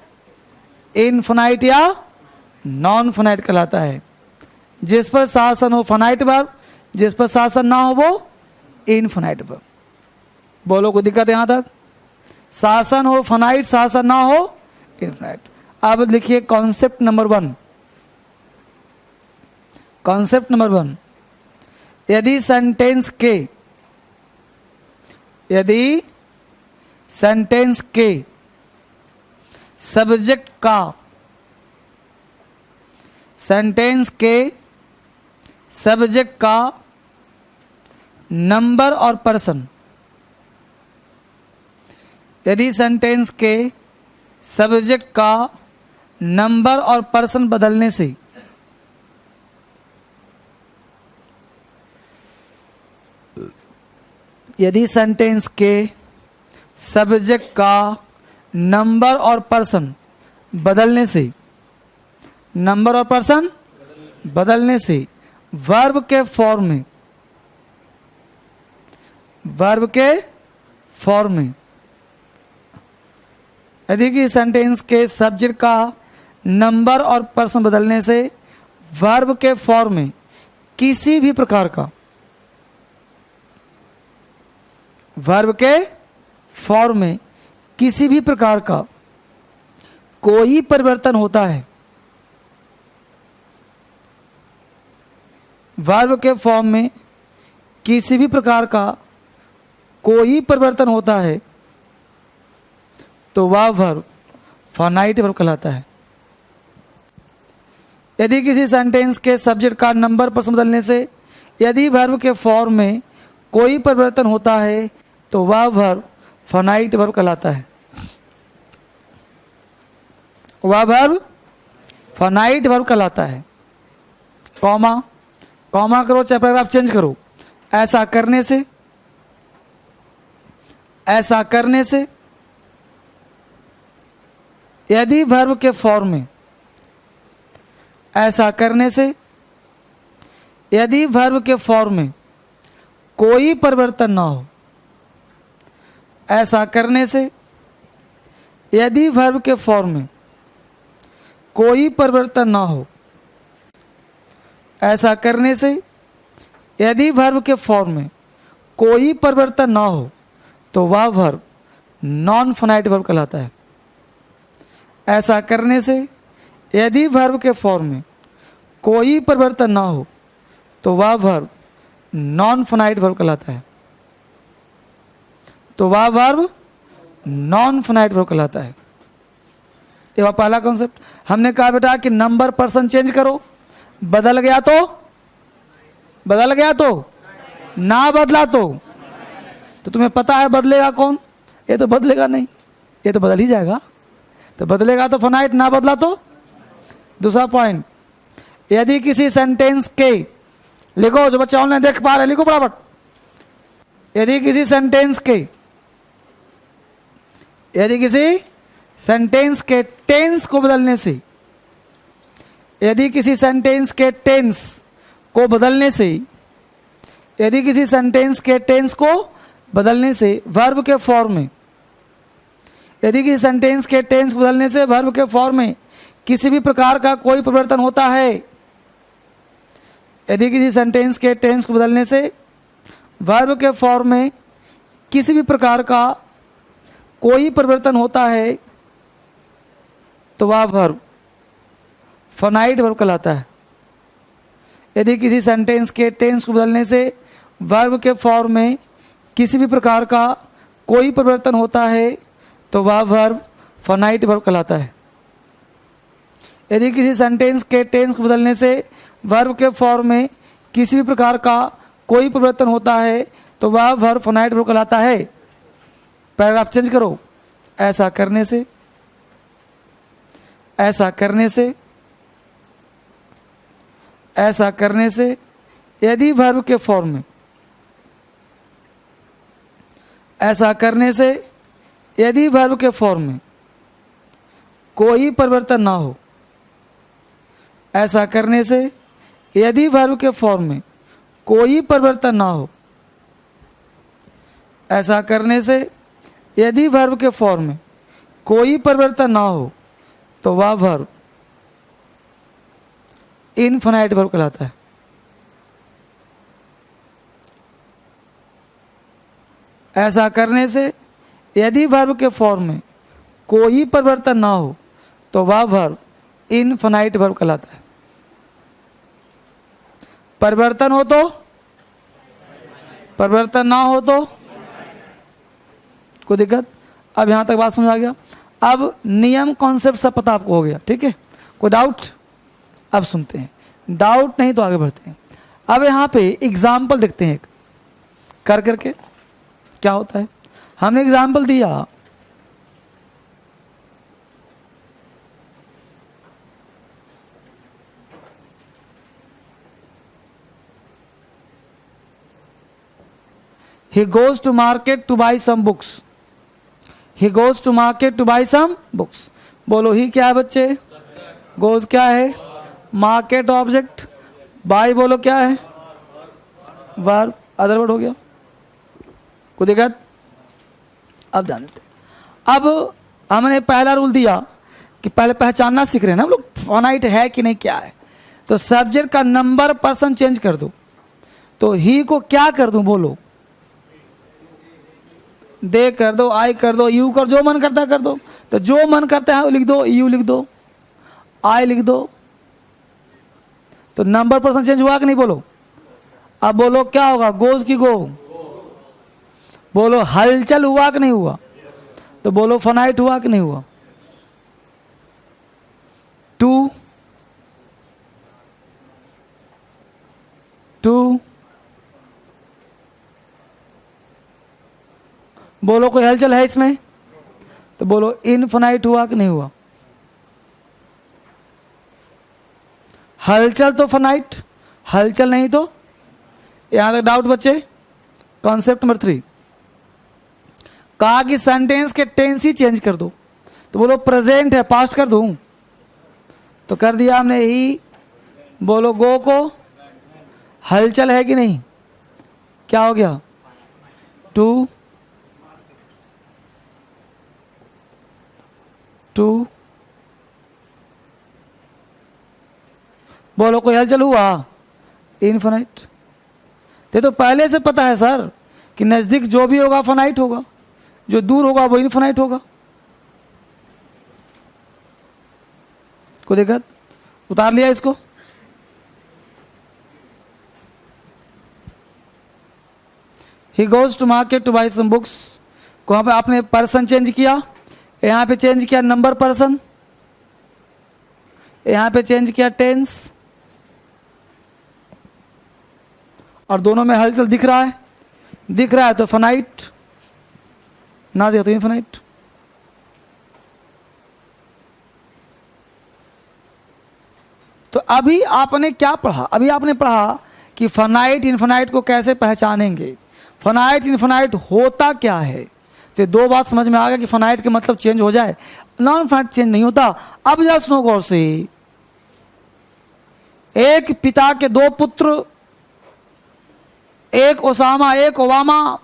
इनफाइनाइट या नॉन फाइनाइट कहलाता है। जिस पर शासन हो फाइनाइट वर्ब, जिस पर शासन ना हो वो इनफाइनाइट वर्ब। बोलो कोई दिक्कत है यहां तक। शासन हो फाइनाइट, शासन ना हो इनफाइनाइट। अब लिखिए कॉन्सेप्ट नंबर 1। कॉन्सेप्ट नंबर 1, यदि सेंटेंस के सब्जेक्ट का नंबर और पर्सन, यदि सेंटेंस के सब्जेक्ट का नंबर और पर्सन बदलने से यदि सेंटेंस के सब्जेक्ट का नंबर और पर्सन बदलने से, नंबर और पर्सन बदलने से वर्ब के फॉर्म में यदि कि सेंटेंस के सब्जेक्ट का नंबर और पर्सन बदलने से वर्ब के फॉर्म में किसी भी प्रकार का, वर्ब के फॉर्म में किसी भी प्रकार का कोई परिवर्तन होता है, वर्ब के फॉर्म में किसी भी प्रकार का कोई परिवर्तन होता है तो वह वर्ब फाइनाइट वर्ब कहलाता है। यदि किसी सेंटेंस के सब्जेक्ट का नंबर पर्सन बदलने से यदि वर्ब के फॉर्म में कोई परिवर्तन होता है तो वह वर्ब फाइनाइट वर्ब कहलाता है। वह वर्ब फाइनाइट वर्ब कहलाता है। कॉमा करो चाहे पैराग्राफ चेंज करो। ऐसा करने से यदि वर्ब के फॉर्म में, ऐसा करने से यदि वर्ब के फॉर्म में कोई परिवर्तन ना हो, ऐसा करने से, यदि वर्ब के फॉर्म में कोई परिवर्तन ना हो, ऐसा करने से, यदि वर्ब के फॉर्म में कोई परिवर्तन ना हो तो वह वर्ब नॉन फाइनाइट वर्ब कहलाता है। ऐसा करने से, यदि वर्ब के फॉर्म में कोई परिवर्तन ना हो तो वह वर्ब नॉन फाइनाइट वर्ब कहलाता है। तो वह वर्ब नॉन फाइनाइट वर्ब कहलाता है। ये वह पहला कॉन्सेप्ट। हमने कहा बेटा कि नंबर पर्सन चेंज करो, बदल गया तो, बदल गया तो, ना बदला तो तुम्हें पता है बदलेगा कौन? ये तो बदलेगा नहीं, ये तो बदल ही जाएगा। तो बदलेगा तो फाइनाइट, ना बदला तो। दूसरा पॉइंट, यदि किसी सेंटेंस के, लिखो जो बच्चे ऑनलाइन देख पा रहे लिखो फटाफट। यदि किसी सेंटेंस के, यदि किसी सेंटेंस के टेंस को बदलने से, यदि किसी सेंटेंस के टेंस को बदलने से, यदि किसी सेंटेंस के टेंस को बदलने से वर्ब के फॉर्म में, यदि किसी सेंटेंस के टेंस बदलने से वर्ब के फॉर्म में किसी भी प्रकार का कोई परिवर्तन होता है, यदि किसी सेंटेंस के टेंस को बदलने से वर्ब के फॉर्म में किसी भी प्रकार का कोई परिवर्तन होता है तो वह वर्ब फाइनाइट वर्ब कहलाता है। यदि किसी सेंटेंस के टेंस को बदलने से वर्ब के फॉर्म में किसी भी प्रकार का कोई परिवर्तन होता है तो वह वर्ब फाइनाइट वर्ब कहलाता है। यदि किसी सेंटेंस के टेंस को बदलने से वर्ब के फॉर्म में किसी भी प्रकार का कोई परिवर्तन होता है तो वह वर्ब फाइनाइट वर्ब कहलाता है। पैराग्राफ चेंज करो। ऐसा करने से, ऐसा करने से, ऐसा करने से, यदि वर्ब के फॉर्म में, ऐसा करने से, यदि वर्ब के फॉर्म में कोई परिवर्तन ना हो, ऐसा करने से, यदि वर्ब के फॉर्म में कोई परिवर्तन ना हो, ऐसा करने से, यदि वर्ब के फॉर्म में कोई परिवर्तन ना हो तो वह वर्ब इनफिनाइट वर्ब कहलाता है। ऐसा करने से, यदि वर्ब के फॉर्म में कोई परिवर्तन ना हो तो वह वर्ब इनफिनाइट वर्ब कहलाता है। परिवर्तन हो तो, परिवर्तन ना हो तो कोई दिक्कत? अब यहां तक बात समझ आ गया। अब नियम कॉन्सेप्ट सब पता आपको हो गया, ठीक है? कोई डाउट? अब सुनते हैं, डाउट नहीं तो आगे बढ़ते हैं। अब यहाँ पे एग्जाम्पल देखते हैं एक कर करके क्या होता है। हमने एग्जाम्पल दिया, he goes to market to buy some books, he goes to market to buy some books। बोलो ही क्या है बच्चे? गोज क्या है? मार्केट ऑब्जेक्ट, बाय बोलो क्या है? वर्ब, अदर वर्ड हो गया। कोई दिक्कत? अब जानते, अब हमने पहला रूल दिया कि पहले पहचानना सीख रहे हैं ना हम लोग, फाइनाइट है कि नहीं, क्या है। तो सब्जेक्ट का नंबर पर्सन चेंज कर दो। तो ही को क्या कर दूं बोलो? दे कर दो, आई कर दो, यू कर, जो मन करता है कर दो। तो जो मन करता है वो लिख दो, यू लिख दो, आई लिख दो। तो नंबर पर्सन चेंज हुआ कि नहीं बोलो? अब बोलो क्या होगा? गोज की गो। बोलो हलचल हुआ कि नहीं हुआ? तो बोलो फाइनाइट हुआ कि नहीं हुआ? टू, टू, बोलो कोई हलचल है इसमें? तो बोलो इनफिनाइट हुआ कि नहीं हुआ? हलचल तो फाइनाइट, हलचल नहीं तो। यहां तक डाउट बच्चे? कॉन्सेप्ट नंबर 3, कहा कि सेंटेंस के टेंस ही चेंज कर दो। तो बोलो प्रेजेंट है, पास्ट कर दूं? तो कर दिया हमने ही। बोलो गो को हलचल है कि नहीं? क्या हो गया? 2 2 बोलो, कोई हलचल हुआ? इनफिनाइट। तो पहले से पता है सर कि नजदीक जो भी होगा फाइनाइट होगा, जो दूर होगा वो इनफिनाइट होगा। कोई दिक्कत? उतार लिया इसको। He goes to market to buy some books. वहां पे आपने पर्सन चेंज किया, यहां पे चेंज किया नंबर पर्सन, यहां पे चेंज किया टेंस, और दोनों में हलचल दिख रहा है। दिख रहा है तो फाइनाइट, ना दिया तो इनफिनाइट। तो अभी आपने क्या पढ़ा? अभी आपने पढ़ा कि फाइनाइट इनफिनाइट को कैसे पहचानेंगे, फाइनाइट इनफिनाइट होता क्या है। तो दो बात समझ में आ गया कि फाइनाइट के मतलब चेंज हो जाए, नॉन फाइनाइट चेंज नहीं होता। अब जरा सुनो गौर से, एक पिता के 2 पुत्र, एक ओसामा एक ओबामा,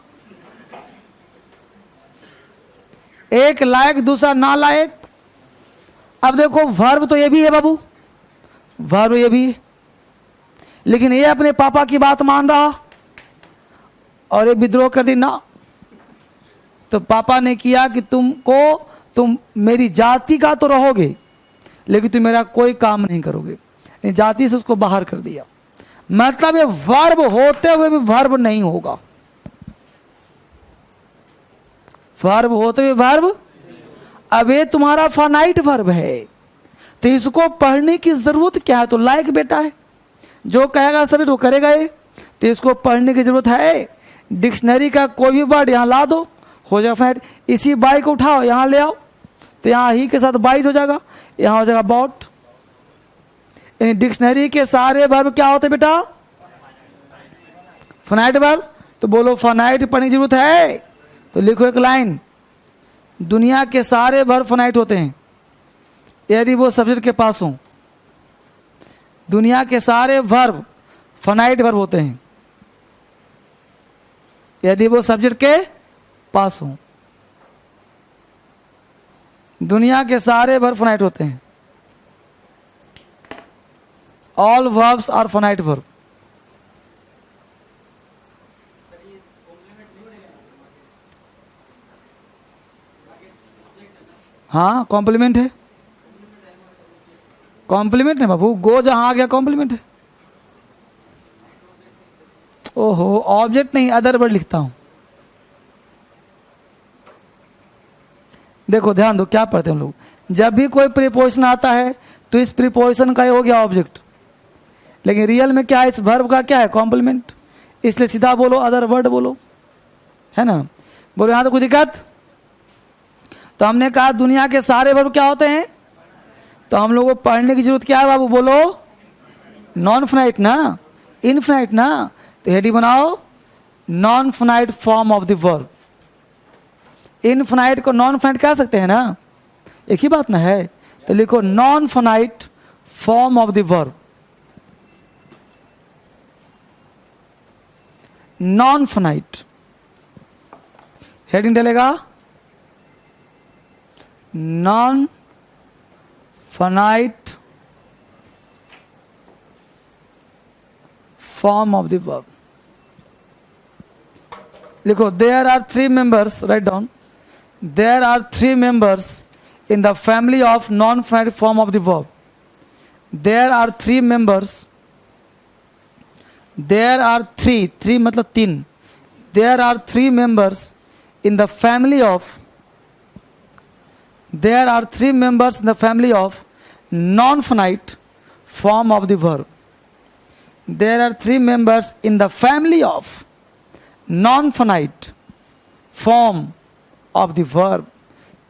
एक लायक दूसरा नालायक। अब देखो वर्ब तो ये भी है बाबू, वर्ब ये भी है, लेकिन ये अपने पापा की बात मान रहा और ये विद्रोह कर दी ना। तो पापा ने किया कि तुम मेरी जाति का तो रहोगे, लेकिन तुम मेरा कोई काम नहीं करोगे। जाति से उसको बाहर कर दिया। मतलब ये वर्ब होते हुए भी वर्ब नहीं होगा, वर्ब होते हुए वर्ब। अब ये तुम्हारा फाइनाइट वर्ब है, तो इसको पढ़ने की जरूरत क्या है? तो लायक बेटा है, जो कहेगा सभी तो करेगा ये, तो इसको पढ़ने की जरूरत है। डिक्शनरी का कोई भी वर्ड यहां ला दो, हो जाएगा फाइनाइट। इसी बाई को उठाओ यहां ले आओ, तो यहां ही के साथ 22 हो जाएगा, यहां हो जाएगा बॉट। डिक्शनरी के सारे वर्ब क्या होते बेटा? Finite verb. तो बोलो फाइनाइट पढ़ने की जरूरत है, तो लिखो एक लाइन, दुनिया के सारे वर्ब फाइनाइट होते हैं यदि वो सब्जेक्ट के पास हो। दुनिया के सारे वर्ब फाइनाइट वर्ब होते हैं यदि वो सब्जेक्ट के पास हो। दुनिया के सारे वर्ब फाइनाइट होते हैं। All verbs are finite verb. हाँ कॉम्प्लीमेंट है, कॉम्प्लीमेंट है बाबू। गो जहां आ गया कॉम्प्लीमेंट है। ओहो, ऑब्जेक्ट नहीं अदर वर्ड लिखता हूं। देखो ध्यान दो, क्या पढ़ते हैं हम लोग, जब भी कोई प्रीपोजिशन आता है तो इस प्रीपोजिशन का ये हो गया ऑब्जेक्ट, लेकिन रियल में क्या है, इस वर्ब का क्या है? कॉम्प्लीमेंट। इसलिए सीधा बोलो अदर वर्ड बोलो, है ना। बोलो यहां तो कोई दिक्कत? तो हमने कहा दुनिया के सारे वर्ब क्या होते हैं, तो हम लोगों को पढ़ने की जरूरत क्या है बाबू? बोलो नॉन फाइनाइट ना, इनफिनाइट ना। तो हेडिंग बनाओ non finite form of the verb. Infinite को नॉन फाइनाइट कह सकते हैं ना, एक ही बात ना है। तो लिखो non finite form of the verb. Non finite heading डलेगा non finite form of the verb. लिखो there are 3 members, write down, there are 3 members in the family of non-finite form of the verb. There are 3 members. There are 3 मतलब 3. There are 3 members in the family of. There are 3 members in the family of non-finite form of the verb. There are 3 members in the family of non-finite form of the verb.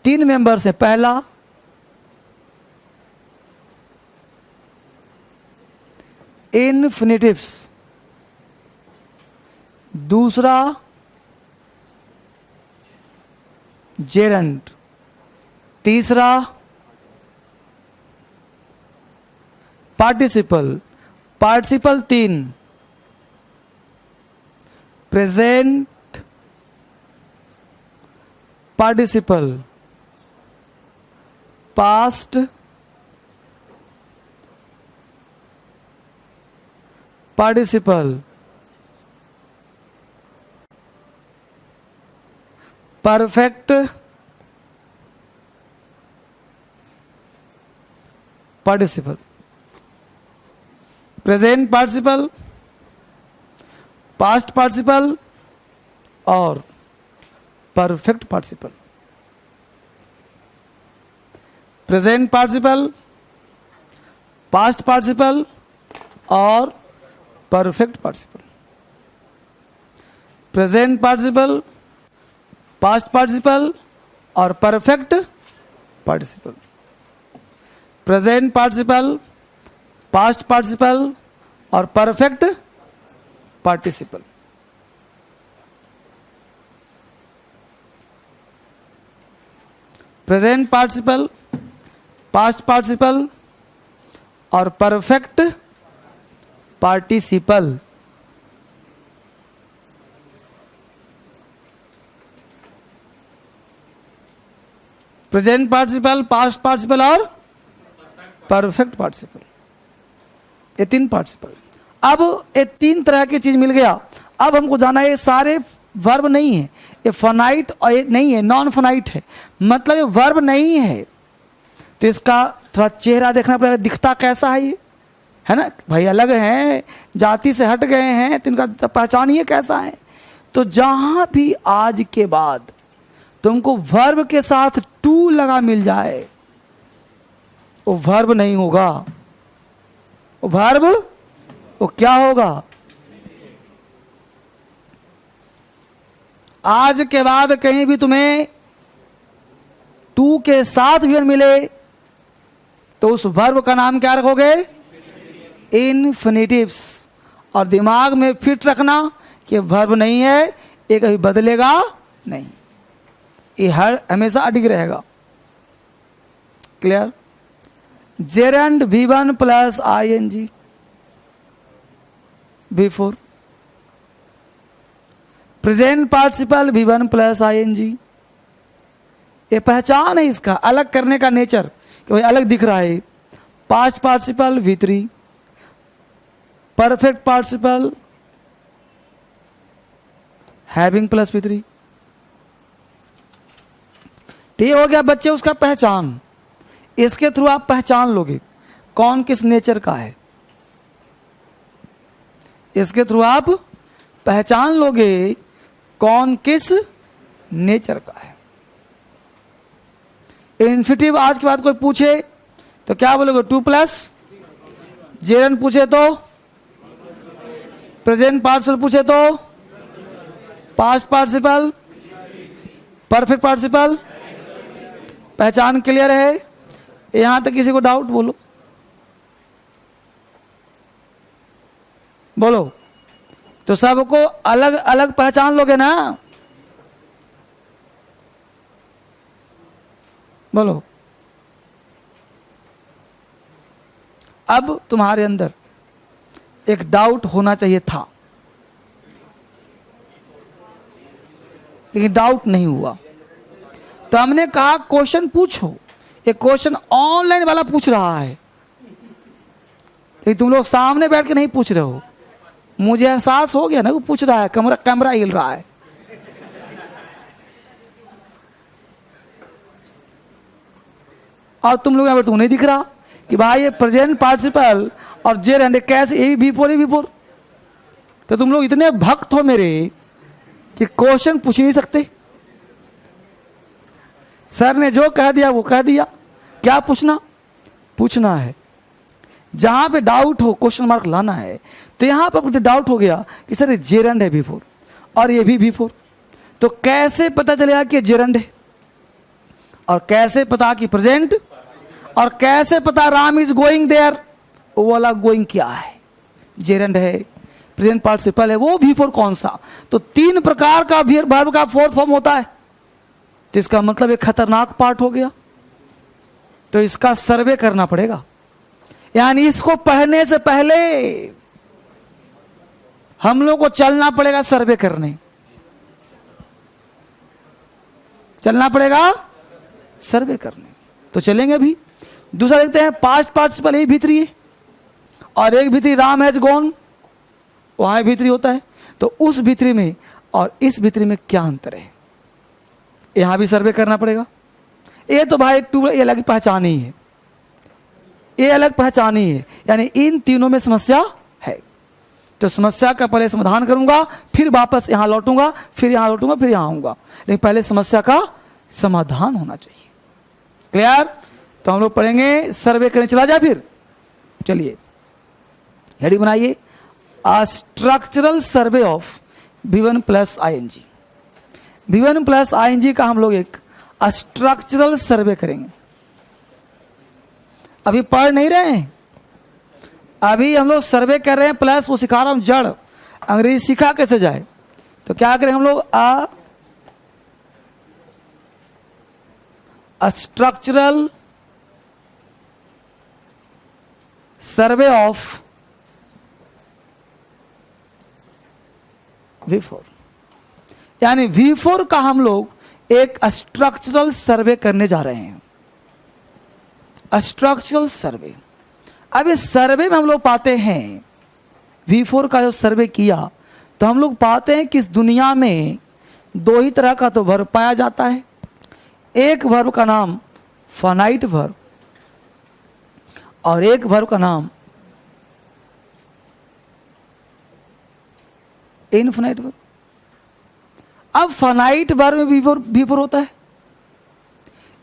3 members है। पहला infinitives, दूसरा gerund, तीसरा participle. Participle 3, present participle, past participle, perfect participle, present participle, past participle और perfect participle. Present participle, past participle और perfect participle. Present participle, past participle और perfect participle. Present participle, past participle और perfect participle. Present participle, past participle और perfect participle. Present participle, past participle और perfect participle, ये तीन participle. अब ये तीन तरह की चीज मिल गया। अब हमको जाना है ये सारे वर्ब नहीं है, ये फनाइट और ये नहीं है, नॉन फनाइट है, मतलब ये वर्ब नहीं है। तो इसका थोड़ा चेहरा देखना पड़ेगा, दिखता कैसा है ये, है ना भाई, अलग हैं, जाति से हट गए हैं, तो इनका पहचानिए कैसा है। तो जहां भी आज के बाद तुमको वर्ब के साथ टू लगा मिल जाए, वो वर्ब नहीं होगा, वो वर्ब वो क्या होगा? आज के बाद कहीं भी तुम्हें टू के साथ भी मिले तो उस वर्ब का नाम क्या रखोगे? इन्फिनिटिव्स। और दिमाग में फिट रखना कि वर्ब नहीं है, ये कभी बदलेगा नहीं, ये हर हमेशा अडिग रहेगा। Clear? Gerund V1 plus ING V4, present participle V1 plus ING। ये पहचान है इसका, अलग करने का नेचर कि भाई अलग दिख रहा है। Past participle V3, perfect participle having plus V3। तो ये हो गया बच्चे उसका पहचान। इसके थ्रू आप पहचान लोगे कौन किस नेचर का है, इसके थ्रू आप पहचान लोगे कौन किस नेचर का है। इन्फिनिटिव आज के बाद कोई पूछे तो क्या बोलोगे? 2 प्लस। जेरेंड पूछे तो, प्रेजेंट पार्टिसिपल पूछे तो, पास्ट पार्टिसिपल, परफेक्ट पार्टिसिपल। पहचान क्लियर है? यहां तक किसी को डाउट? बोलो बोलो। तो सबको अलग अलग पहचान लोगे ना? बोलो। अब तुम्हारे अंदर एक डाउट होना चाहिए था, लेकिन डाउट नहीं हुआ, तो हमने कहा क्वेश्चन पूछो। ये क्वेश्चन ऑनलाइन वाला पूछ रहा है, लेकिन तुम लोग सामने बैठ के नहीं पूछ रहे हो। मुझे एहसास हो गया ना वो पूछ रहा है, कैमरा हिल रहा है। और तुम लोग यहाँ पर नहीं दिख रहा कि भाई ये प्रेजेंट पार्टिसिपल और जेरेंड कैसे, ये भी V4। तो तुम लोग इतने भक्त हो मेरे कि क्वेश्चन पूछ नहीं सकते। सर ने जो कह दिया वो कह दिया। क्या पूछना? पूछना है। जहां पे डाउट हो क्वेश्चन मार्क लाना है। तो यहां पर डाउट हो गया कि सर जेरेंड है V4 और ये भी V4, तो कैसे पता चलेगा कि जेरेंड है, और कैसे पता कि प्रेजेंट, और कैसे पता राम इज गोइंग देयर, वो वाला गोइंग क्या है? जेरेंड है, प्रेजेंट पार्टिसिपल है, वो V4 कौन सा? तो 3 प्रकार का वर्ब का 4th फॉर्म होता है। तो इसका मतलब एक खतरनाक पार्ट हो गया, तो इसका सर्वे करना पड़ेगा। यानी इसको पढ़ने से पहले हम लोग को चलना पड़ेगा सर्वे करने, चलना पड़ेगा सर्वे करने, तो चलेंगे अभी। दूसरा देखते हैं पास्ट पार्टिसिपल, यही भीतरी है और एक भीतरी राम हैज गॉन, वहां भीतरी होता है। तो उस भीतरी में और इस भीतरी में क्या अंतर है, यहां भी सर्वे करना पड़ेगा। ये तो भाई ये अलग पहचान ही है, ये अलग पहचान ही है, यानी इन तीनों में समस्या है। तो समस्या का पहले समाधान करूंगा, फिर वापस यहां लौटूंगा, फिर यहां लौटूंगा, फिर यहां आऊंगा, लेकिन पहले समस्या का समाधान होना चाहिए। क्लियर? तो हम लोग पढ़ेंगे, सर्वे करने चला जाए फिर। चलिए हेडिंग बनाइए, a structural survey of V1 plus ING। V1 plus ING का हम लोग एक स्ट्रक्चरल सर्वे करेंगे। अभी पढ़ नहीं रहे हैं, अभी हम लोग सर्वे कर रहे हैं, प्लस वो सिखा रहा हूं जड़, अंग्रेजी सीखा कैसे जाए। तो क्या करें हम लोग, a structural survey of V4, यानी V4 का हम लोग एक स्ट्रक्चरल सर्वे करने जा रहे हैं। स्ट्रक्चरल सर्वे, अब इस सर्वे में हम लोग पाते हैं, V4 का जो सर्वे किया तो हम लोग पाते हैं कि इस दुनिया में दो ही तरह का तो वर्ब पाया जाता है। एक वर्ब का नाम फाइनाइट वर्ब और एक वर्ब का नाम इनफिनाइट वर्ब। अब फाइनाइट वर्ब में V4 होता है,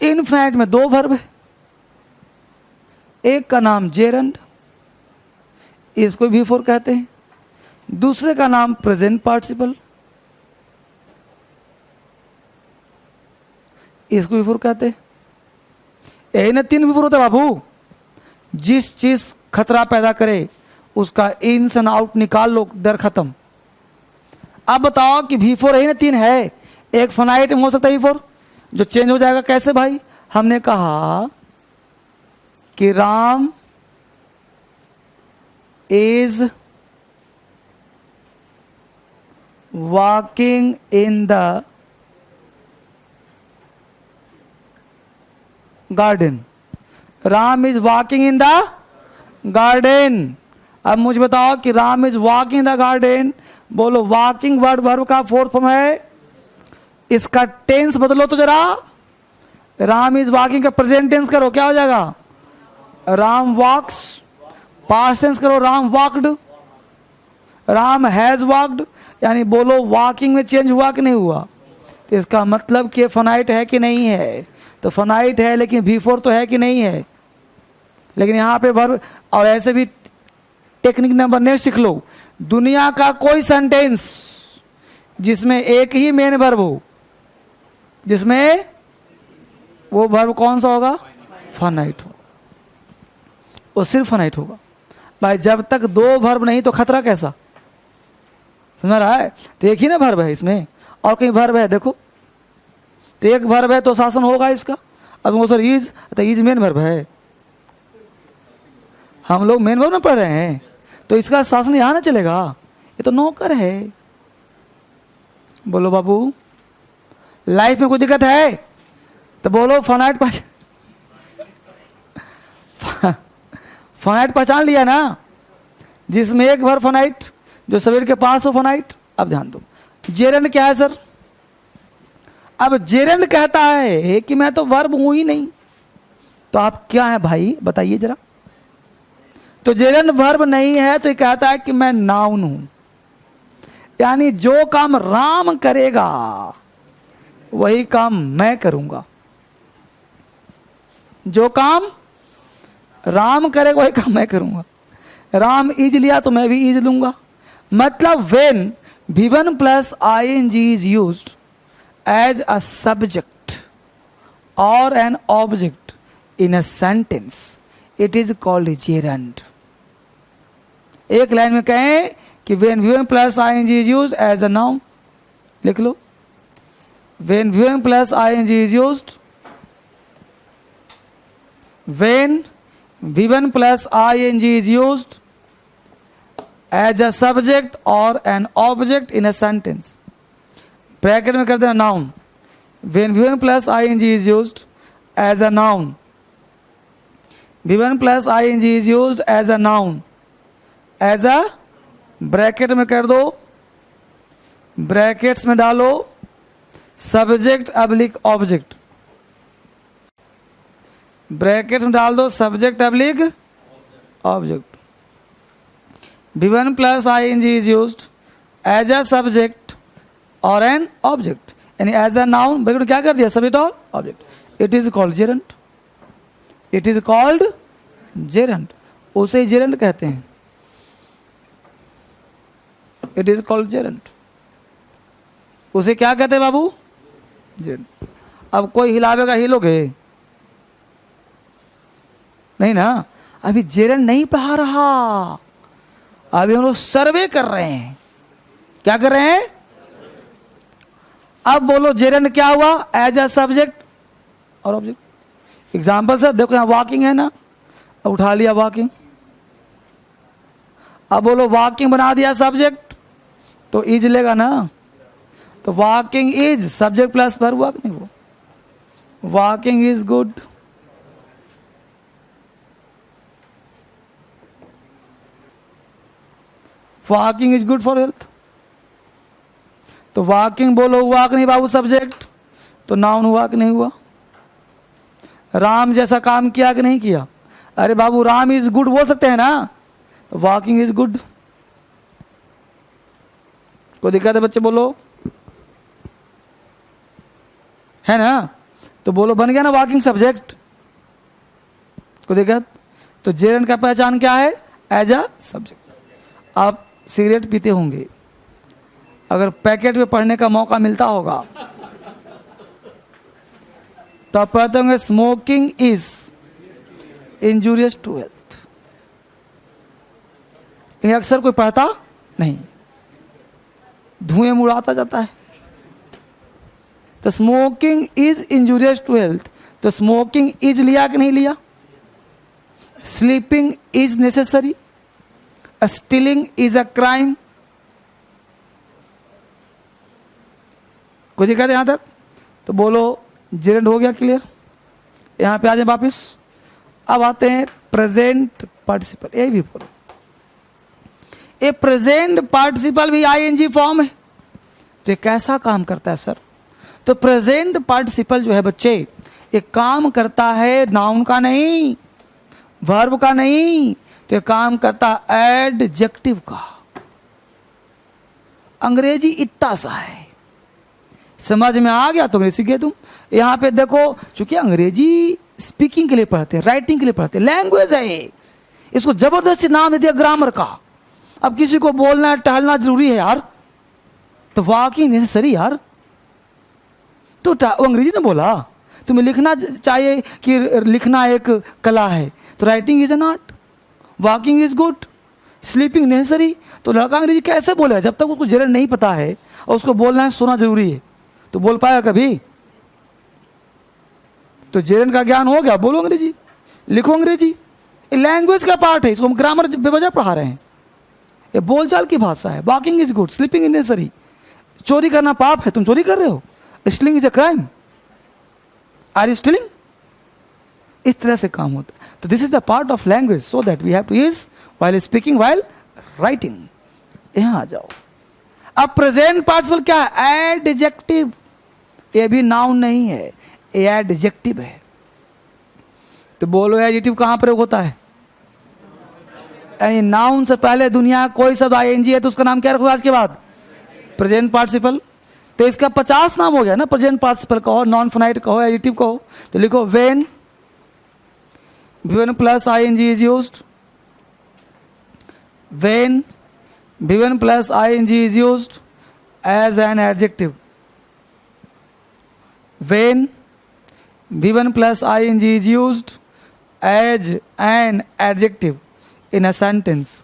इनफिनाइट में दो वर्ब है, एक का नाम जेरंड, इसको V4 कहते हैं, दूसरे का नाम प्रेजेंट पार्टिसिपल, इसको V4 कहते हैं। यही ना तीन V4 होता है बाबू, जिस चीज खतरा पैदा करे उसका इन्स एंड आउट निकाल लो, दर खत्म। अब बताओ कि V4 यही ना तीन है, एक फाइनाइट में हो सकता है V4 जो चेंज हो जाएगा, कैसे भाई? हमने कहा कि Ram is walking in the garden, Ram is walking in the garden. अब मुझे बताओ कि Ram is walking in the garden, बोलो वॉकिंग वर्ब का फोर्थ फॉर्म है, इसका टेंस बदलो तो जरा, राम इज वॉकिंग का प्रेजेंट टेंस करो, क्या हो जाएगा? राम वॉक्स। पास्ट टेंस करो, Ram walked. Ram has walked, यानी बोलो वॉकिंग में चेंज हुआ कि नहीं हुआ? तो इसका मतलब कि फाइनाइट है कि नहीं है? तो फाइनाइट है, लेकिन V4 तो है कि नहीं है? लेकिन यहां पे वर्ब, और ऐसे भी टेक्निक नंबर नेक्स्ट सीख लो, दुनिया का कोई सेंटेंस जिसमें एक ही मेन वर्ब हो, जिसमें वो वर्ब कौन सा होगा? फाइनाइट हो, वो सिर्फ फाइनाइट होगा। भाई जब तक दो वर्ब नहीं तो खतरा कैसा? समझ रहा है? तो एक ही ना वर्ब है इसमें, और कहीं वर्ब है देखो, तो एक वर्ब है तो शासन होगा इसका। अब वो सर इज, तो इज मेन वर्ब है, हम लोग मेन वर्ब में पढ़ रहे हैं, तो इसका शासन यहां ना चलेगा, ये तो नौकर है। बोलो बाबू लाइफ में कोई दिक्कत है तो बोलो फाइनाइट फाइनाइट पहचान लिया ना, जिसमें एक वर्ब फाइनाइट जो शरीर के पास हो फाइनाइट। अब ध्यान दो, जेरंड क्या है सर? अब जेरंड कहता है कि मैं तो वर्ब हूं ही नहीं, तो आप क्या है भाई बताइए जरा? तो जेरंड वर्ब नहीं है तो ये कहता है कि मैं नाउन हूं, यानी जो काम राम करेगा वही काम मैं करूंगा, जो काम राम करेगा वही काम मैं करूंगा। राम इज लिया तो मैं भी इज लूंगा। मतलब when V1 plus ING is used as a subject और an object in a sentence, it is called gerund. एक लाइन में कहें कि when V1 plus ING is used as a noun, लिख लो, when V1 plus ING is used, when V1 plus ING is used as a subject और an object in a sentence. Bracket में कर देना noun. When V1 plus ing is used as a noun, V1 plus ing is used as a noun, as a, bracket में कर दो, brackets में डालो subject oblique object, brackets में डाल दो subject oblique object. V1 plus ing is used as a subject और an object, यानी एज अ नाउन, ब्रैकेट में क्या कर दिया, सब्जेक्ट और object. It is called gerund, it is called gerund, उसे ही जेरेंट कहते हैं, इट इज कॉल्ड जेरेंट, उसे क्या कहते हैं बाबू, जेरेंट। अब कोई हिलावेगा, हिलोगे नहीं ना, अभी जेरेंट नहीं पढ़ा रहा, अभी हम लोग सर्वे कर रहे हैं। क्या कर रहे हैं, अब बोलो जेरेंट क्या हुआ, एज अ सब्जेक्ट और ऑब्जेक्ट। एग्जाम्पल सर देखो, यहां वॉकिंग है ना, अब उठा लिया वॉकिंग, अब बोलो वॉकिंग बना दिया सब्जेक्ट, तो इज लेगा ना, तो walking is subject plus verb हुआ नहीं, वो walking is good, walking is good for health, तो वॉकिंग बोलो हुआ कि नहीं बाबू सब्जेक्ट, तो नाउन हुआ कि नहीं हुआ। राम जैसा काम किया कि नहीं किया, अरे बाबू राम इज गुड बोल सकते हैं ना, तो वॉकिंग इज गुड। कोई दिक्कत है बच्चे, बोलो, है ना, तो बोलो बन गया ना वॉकिंग सब्जेक्ट। कोई दिक्कत, तो जेरेंट का पहचान क्या है, एज अ सब्जेक्ट। आप सिगरेट पीते होंगे, अगर पैकेट में पढ़ने का मौका मिलता होगा तो आप पढ़ते होंगे smoking is injurious to health, इन्हें अक्सर कोई पढ़ता नहीं, धुएं में उड़ाता जाता है। तो smoking is injurious to health, तो स्मोकिंग इज लिया कि नहीं लिया। Sleeping is necessary, stealing is a crime. कोई दिक्कत है यहां तक, तो बोलो जेरेंट हो गया क्लियर। यहां पे आ जाए वापिस, अब आते हैं प्रेजेंट पार्टिसिपल। ये भी बोलो, ये प्रेजेंट पार्टिसिपल भी आईएनजी फॉर्म है, तो ये कैसा काम करता है सर, तो प्रेजेंट पार्टिसिपल जो है बच्चे, ये काम करता है नाउन का नहीं, वर्ब का नहीं, तो ये काम करता एडजेक्टिव का। अंग्रेजी इतना सा है, समझ में आ गया तो अंग्रेजी सीखे तुम। यहां पे देखो, चूंकि अंग्रेजी स्पीकिंग के लिए पढ़ते हैं, राइटिंग के लिए पढ़ते हैं, लैंग्वेज है ये, इसको जबरदस्ती नाम दे दिया ग्रामर का। अब किसी को बोलना टहलना जरूरी है यार, तो वॉकिंग नेसेसरी यार, तो वो अंग्रेजी ने बोला, तुम्हें लिखना चाहिए कि लिखना एक कला है, तो writing is an art, walking is good, sleeping necessary. तो लड़का अंग्रेजी कैसे बोले जब तक उसको जेरेंट नहीं पता है और उसको बोलना है, सुना जरूरी है, तो बोल पाएगा कभी। तो जेरेंट का ज्ञान हो गया, बोलो अंग्रेजी, लिखो अंग्रेजी, ये लैंग्वेज का पार्ट है, इसको हम ग्रामर बेवजह पढ़ा रहे हैं, ये बोलचाल की भाषा है। Walking is good, sleeping is necessary. चोरी करना पाप है, तुम चोरी कर रहे हो, stealing is a crime, are you stealing. इस तरह से काम होता है। तो this is the part of language, so that we have to use while speaking, while writing. यहां आ जाओ। अब प्रेजेंट पार्टिसिपल क्या है, एडजेक्टिव, ये भी नाउन नहीं है, ये एडजेक्टिव है। तो बोलो एडजेक्टिव कहां प्रयोग होता है, यानी नाउन से पहले दुनिया कोई शब्द आईएनजी है तो उसका नाम क्या रखो आज के बाद, प्रेजेंट पार्टिसिपल। तो इसका 50 नाम हो गया ना, प्रेजेंट पार्टिसिपल कहो, नॉन फाइनाइट कहो, एडजेक्टिव कहो। तो लिखो when V1 plus ing is used, when V1 plus ing is used as an adjective, when V1 plus ing is used as an adjective in a sentence,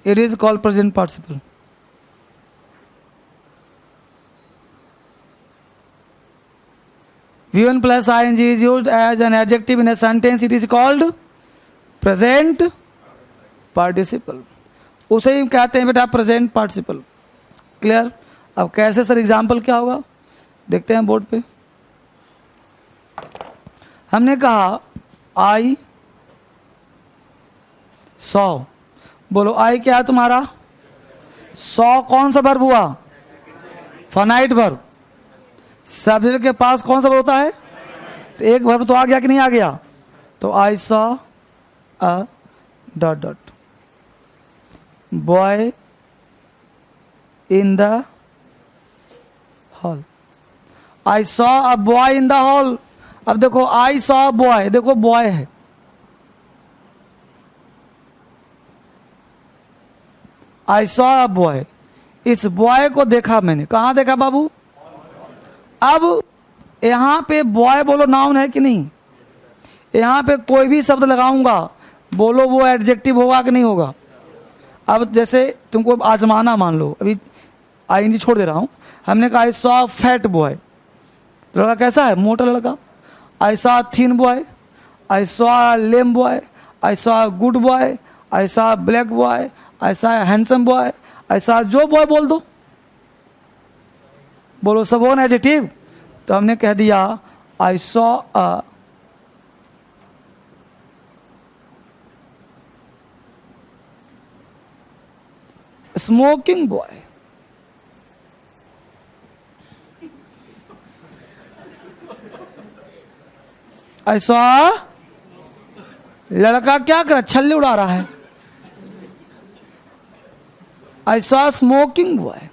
it is called present participle. V1 plus ing is used as an adjective in a sentence, it is called present participle, उसे ही कहते हैं बेटा present participle. Clear? अब कैसे sir, example क्या होगा देखते हैं बोर्ड पे। हमने कहा आई सॉ, बोलो आई क्या है तुम्हारा? सॉ कौन सा वर्ब हुआ? Finite verb. सब्जेक्ट के पास कौन सा वर्ब होता है? तो एक वर्ब तो आ गया कि नहीं आ गया? तो I saw a dot dot boy in the hall. I saw a boy in the hall. अब देखो आई सॉ बॉय, देखो बॉय है, आई सॉ अ बॉय, इस बॉय को देखा मैंने। कहाँ देखा बाबू? अब यहां पे बॉय बोलो नाउन है कि नहीं? यहां पे कोई भी शब्द लगाऊंगा, बोलो वो एडजेक्टिव होगा कि नहीं होगा? अब जैसे तुमको आजमाना, मान लो अभी आईएनजी छोड़ दे रहा हूं। हमने कहा आई सॉ फैट बॉय, लड़का कैसा है? मोटा लड़का। I saw thin boy, I saw lame boy, I saw good boy, I saw black boy, I saw handsome boy, ऐसा जो बॉय बोल दो, बोलो सब हो ना एडजेक्टिव। तो हमने कह दिया I saw a smoking boy. I saw लड़का क्या कर छल्ले उड़ा रहा है। I saw smoking boy,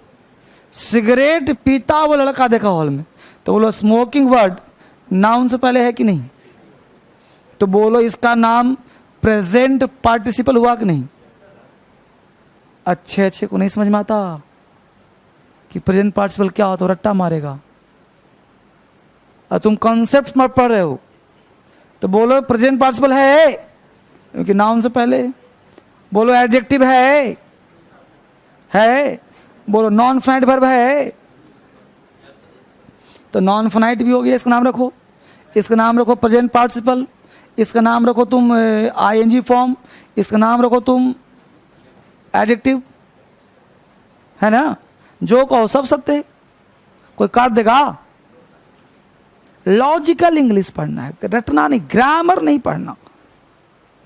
cigarette पीता वो लड़का देखा हॉल में। तो बोलो स्मोकिंग वर्ड नाउन से पहले है कि नहीं? तो बोलो इसका नाम प्रेजेंट पार्टिसिपल हुआ कि नहीं? अच्छे अच्छे को नहीं समझ में आता कि प्रेजेंट पार्टिसिपल क्या होता है, रट्टा मारेगा। और तुम कॉन्सेप्ट मत पढ़ रहे हो, तो बोलो प्रेजेंट पार्टिसिपल है क्योंकि नाउन से पहले। बोलो एडजेक्टिव है, बोलो नॉन फाइनाइट वर्ब है, तो नॉन फाइनाइट भी हो गया, इसका नाम रखो। इसका नाम रखो प्रेजेंट पार्टिसिपल, इसका नाम रखो तुम आईएनजी फॉर्म, इसका नाम रखो तुम एडजेक्टिव, है ना? जो कहो सब सकते, कोई काट देगा। लॉजिकल इंग्लिश पढ़ना है, रटना नहीं, ग्रामर नहीं पढ़ना।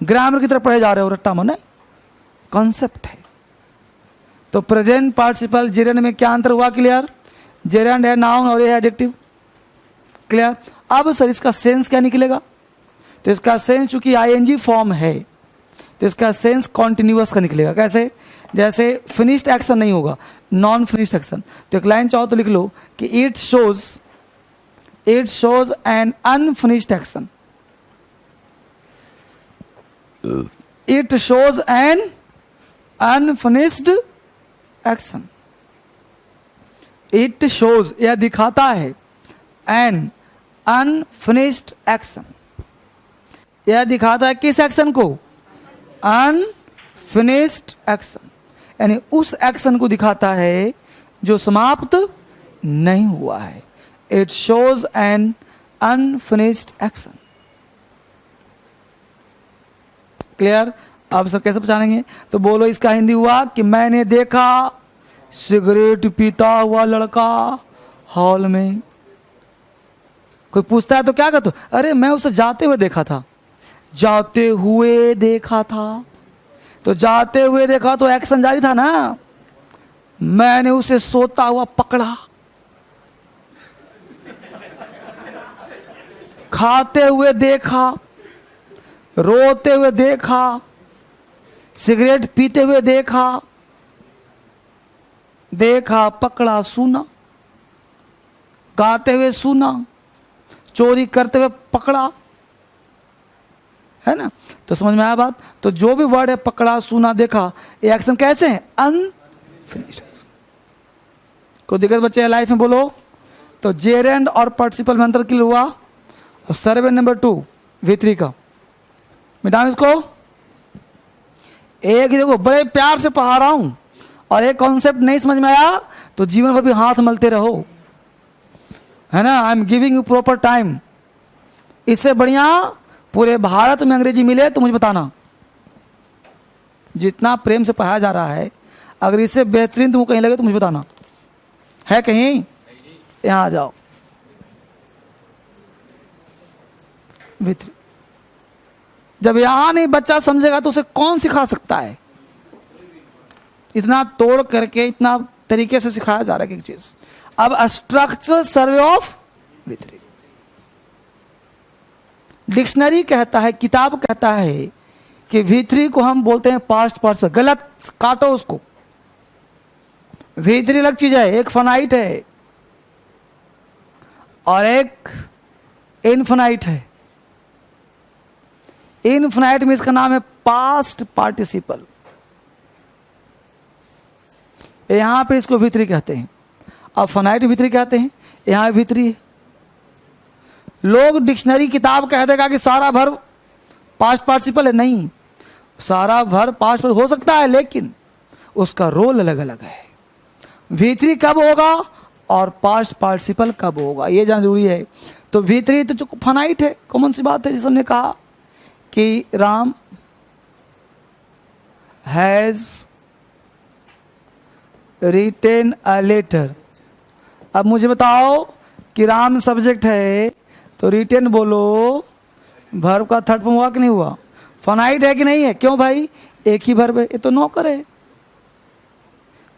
ग्रामर की तरफ पढ़े जा रहे हो, रट्टा मन है, कॉन्सेप्ट है। तो प्रेजेंट पार्टिसिपल जेरेंड में क्या अंतर हुआ? क्लियर? जेरेंड है नाउन और ये है एडजेक्टिव। क्लियर? अब सर इसका सेंस क्या निकलेगा? तो इसका सेंस चूंकि आईएनजी फॉर्म है तो इसका सेंस कॉन्टिन्यूअस का निकलेगा। कैसे? जैसे फिनिश्ड एक्शन नहीं होगा, नॉन फिनिश्ड एक्शन। तो एक लाइन चाहो तो लिख लो कि it shows an unfinished action. It shows an unfinished action. It shows, यह दिखाता है, एन अनफिनिश्ड एक्शन, यह दिखाता है किस एक्शन को? अनफिनिश्ड एक्शन, यानी उस एक्शन को दिखाता है जो समाप्त नहीं हुआ है। It shows an unfinished action. Clear? अब सब कैसे पहचानेंगे? तो बोलो इसका हिंदी हुआ कि मैंने देखा सिगरेट पीता हुआ लड़का हॉल में। कोई पूछता है तो क्या कहते हो? अरे मैं उसे जाते हुए देखा था। जाते हुए देखा था, तो जाते हुए देखा तो एक्शन जारी था ना। मैंने उसे सोता हुआ पकड़ा, खाते हुए देखा, रोते हुए देखा, सिगरेट पीते हुए देखा, देखा, पकड़ा, सुना, गाते हुए सुना, चोरी करते हुए पकड़ा, है ना? तो समझ में आया बात? तो जो भी वर्ड है पकड़ा, सुना, देखा, ये एक्शन कैसे है? अनफिनिश्ड। कोई दिक्कत बच्चे लाइफ में? बोलो। तो जेरेंड और पार्टिसिपल में अंतर क्लियर हुआ। और सर्वे नंबर 2 V3 का मिटाओ इसको। एक ही देखो, बड़े प्यार से पढ़ा रहा हूं और एक कॉन्सेप्ट नहीं समझ में आया तो जीवन भर भी हाथ मलते रहो, है ना? I am giving you proper time. इससे बढ़िया पूरे भारत में अंग्रेजी मिले तो मुझे बताना, जितना प्रेम से पढ़ाया जा रहा है, अगर इससे बेहतरीन तुमको कहीं लगे तो मुझे बताना, है कहीं? यहाँ आ जाओ। V3 जब यहां नहीं बच्चा समझेगा तो उसे कौन सिखा सकता है? इतना तोड़ करके, इतना तरीके से सिखाया जा रहा है कि चीज। अब structure survey of V3, dictionary कहता है, किताब कहता है कि V3 को हम बोलते हैं पास्ट पार्टिसिपल। गलत, काटो उसको। V3 अलग चीज है, एक फाइनाइट है और एक इनफाइनाइट है। इनफाइनाइट में इसका नाम है पास्ट पार्टिसिपल, यहां पे इसको V3 कहते हैं। अब फाइनाइट V3 कहते हैं, यहां V3 है। लोग डिक्शनरी किताब कह देगा कि सारा वर्ब पास्ट पार्टिसिपल है, नहीं, सारा वर्ब पास्ट पार्टिसिपल हो सकता है, लेकिन उसका रोल अलग अलग है। V3 कब होगा और पास्ट पार्टिसिपल कब होगा, ये जानना जरूरी है। तो V3 तो जो फाइनाइट है, कॉमन सी बात है। जैसे हमने कहा कि Ram has written a letter. अब मुझे बताओ कि राम सब्जेक्ट है तो रिटेन बोलो, वर्ब का थर्ड फॉर्म हुआ कि नहीं हुआ? फाइनाइट है कि नहीं है? क्यों भाई? एक ही वर्ब है, ये तो नौकर है।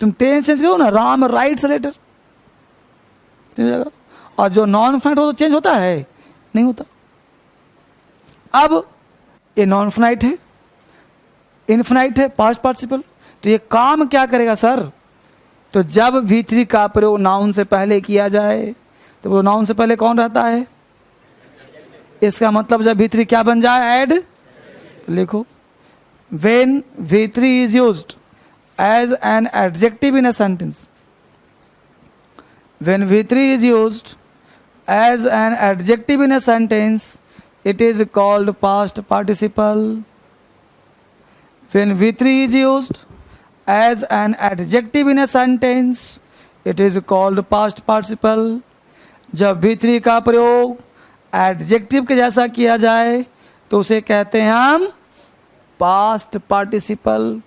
तुम टेंस चेंज करो ना, राम राइट्स अ लेटर, और जो नॉन फाइनाइट हो तो चेंज होता है? नहीं होता। अब ये नॉन फाइनाइट है, इनफाइनाइट है, पास्ट पार्टिसिपल, तो ये काम क्या करेगा सर? तो जब V3 का प्रयोग नाउन से पहले किया जाए तो वो नाउन से पहले कौन रहता है? इसका मतलब जब V3 क्या बन जाए? एड। तो लिखो, when V3 is used as an adjective in a sentence, when V3 is used as an adjective in a sentence, it is called past participle. When V3 is used as an adjective in a sentence, it is called past participle. जब V3 का प्रयोग adjective के जैसा किया जाए तो उसे कहते हैं हम पास्ट पार्टिसिपल।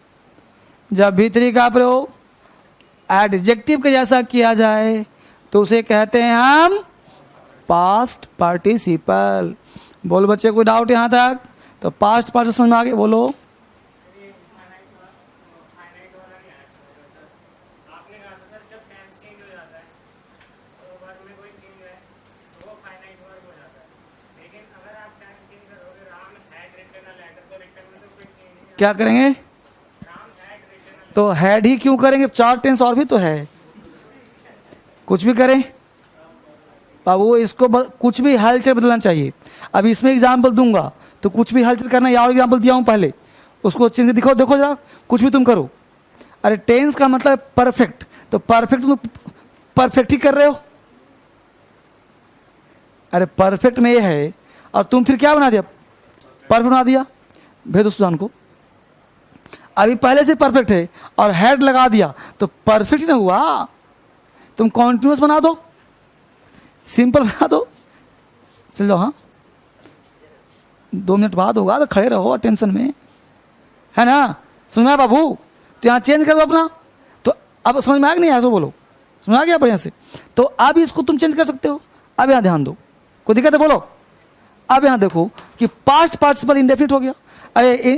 जब V3 का प्रयोग एडजेक्टिव के जैसा किया जाए तो उसे कहते हैं हम पास्ट पार्टिसिपल। बोलो बच्चे, कोई डाउट यहाँ तक? तो पास्ट पार्टिसिपल समझ में आ गए? बोलो। क्या करेंगे? तो हैड ही क्यों करेंगे? 4 टेंस और भी तो है, कुछ भी करें बाबू, इसको कुछ भी हलचल बदलना चाहिए। अब इसमें एग्जाम्पल दूंगा तो कुछ भी हलचल करना, या और एग्जाम्पल दिया हूं पहले, उसको चिन्ह के दिखाओ, देखो जरा, कुछ भी तुम करो। अरे टेंस का मतलब परफेक्ट, तो परफेक्ट तुम परफेक्ट ही कर रहे हो। अरे परफेक्ट में ये है और तुम फिर क्या बना दिया? परफेक्ट बना दिया। भेदो सुजान को, अभी पहले से परफेक्ट है और हेड लगा दिया तो परफेक्ट ना हुआ। तुम कॉन्टिन्यूस बना दो, सिंपल बना दो, चल जाओ। हाँ 2 मिनट बाद होगा तो खड़े रहो टेंशन में, है ना? समझ में आया बाबू? तो यहाँ चेंज कर दो अपना। तो अब समझ में आ गया नहीं आया तो बोलो, समझ आ गया बढ़िया से? तो अब इसको तुम चेंज कर सकते हो। अब यहाँ ध्यान दो, कोई दिक्कत है? बोलो। अब यहाँ देखो कि पास्ट पार्टिसिपल इंडेफिनिट हो गया,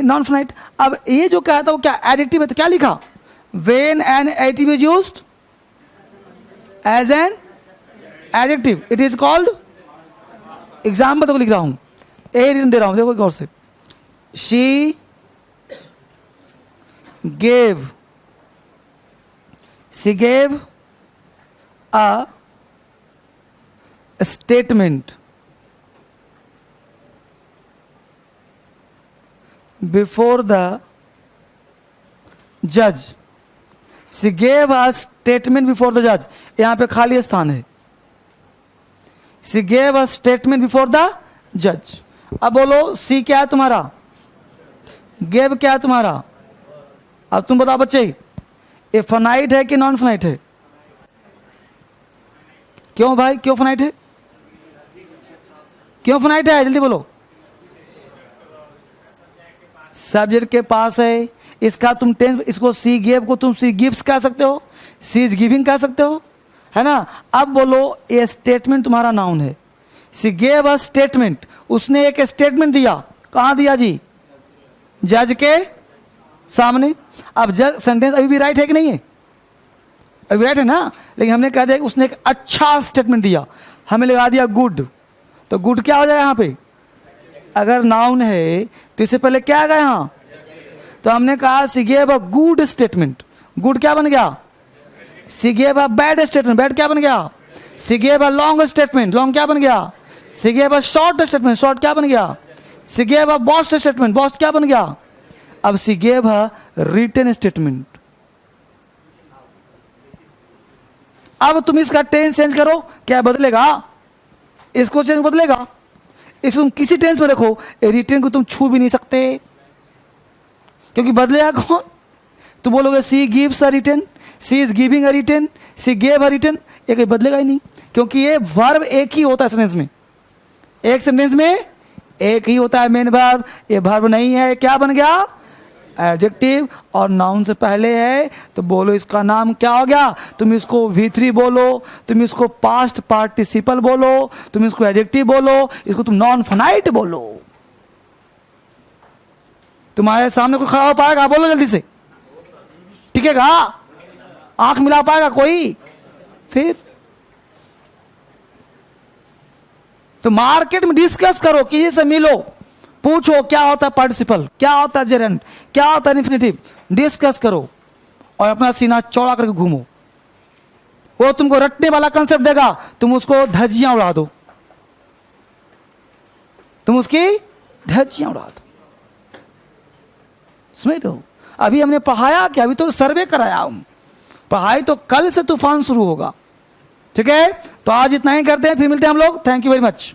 नॉन फाइनाइट। अब ये जो क्या था वो क्या एडजेक्टिव है, तो क्या लिखा? When an adjective is used as an adjective it is called. Example तो लिख रहा हूं, ए दे रहा हूं, देखो गौर से। She gave a statement before the जज। She gave a statement before the जज, यहां पे खाली स्थान है। She gave a statement before the जज। अब बोलो, सी क्या है तुम्हारा? गेव क्या है तुम्हारा? अब तुम बताओ बच्चे, ये फाइनाइट है कि नॉन फाइनाइट है? क्यों भाई, क्यों फाइनाइट है? क्यों फाइनाइट है? जल्दी बोलो। सब्जेक्ट के पास है, इसका तुम टेंस, इसको सी गेव को तुम सी गिव्स कह सकते हो, सी इज गिविंग कह सकते हो, है ना। अब बोलो ये स्टेटमेंट तुम्हारा नाउन है, सी गेव अ स्टेटमेंट, उसने एक स्टेटमेंट दिया, कहाँ दिया जी? जज के सामने। अब जज सेंटेंस अभी भी राइट है कि नहीं है? अभी राइट है ना, लेकिन हमने कह दिया कि उसने एक अच्छा स्टेटमेंट दिया, हमें लगा दिया गुड, तो गुड क्या हो जाएगा यहाँ पे? अगर नाउन है तो इससे पहले क्या आएगा यहाँ? तो हमने कहा सी gave a good statement, good क्या बन गया? सी gave a bad statement, bad क्या बन गया? सी gave a long statement, long क्या बन गया? सी gave a short statement, short क्या बन गया? सी गेव अ बॉस्ट स्टेटमेंट, बॉस्ट क्या बन गया? अब she gave a written statement. अब तुम इसका टेंस चेंज करो, क्या बदलेगा? इसको चेंज बदलेगा? इसको तुम किसी टेंस में रखो, रिटन को तुम छू भी नहीं सकते, क्योंकि बदलेगा कौन? तो बोलोगे she gives a written, she is giving a written, she gave a written, ये कहीं बदलेगा ही नहीं, क्योंकि ये वर्ब एक ही होता है सेंटेंस में, एक सेंटेंस में एक ही होता है मेन वर्ब। ये वर्ब नहीं है, क्या बन गया? एडजेक्टिव, और नाउन से पहले है, तो बोलो इसका नाम क्या हो गया? तुम इसको V3 बोलो, तुम इसको पास्ट पार्टिसिपल बोलो, तुम इसको एडजेक्टिव बोलो, इसको तुम नॉन फाइनाइट बोलो। तुम्हारे सामने कोई खड़ा हो पाएगा? बोलो जल्दी से, टिकेगा? आंख मिला पाएगा कोई? फिर तो मार्केट में डिस्कस करो, किसी से मिलो, पूछो क्या होता है पार्टिसिपल, क्या होता है जेरेंट, क्या होता है इन्फिनेटिव, डिस्कस करो और अपना सीना चौड़ा करके घूमो। वो तुमको रटने वाला कंसेप्ट देगा, तुम उसको धज्जियां उड़ा दो, तुम उसकी धज्जियां उड़ा दो। समझ लो, अभी हमने पढ़ाया क्या? अभी तो सर्वे कराया हम, पढ़ाई तो कल से तूफान शुरू होगा। ठीक है, तो आज इतना ही करते हैं, फिर मिलते हैं हम लोग। Thank you very much.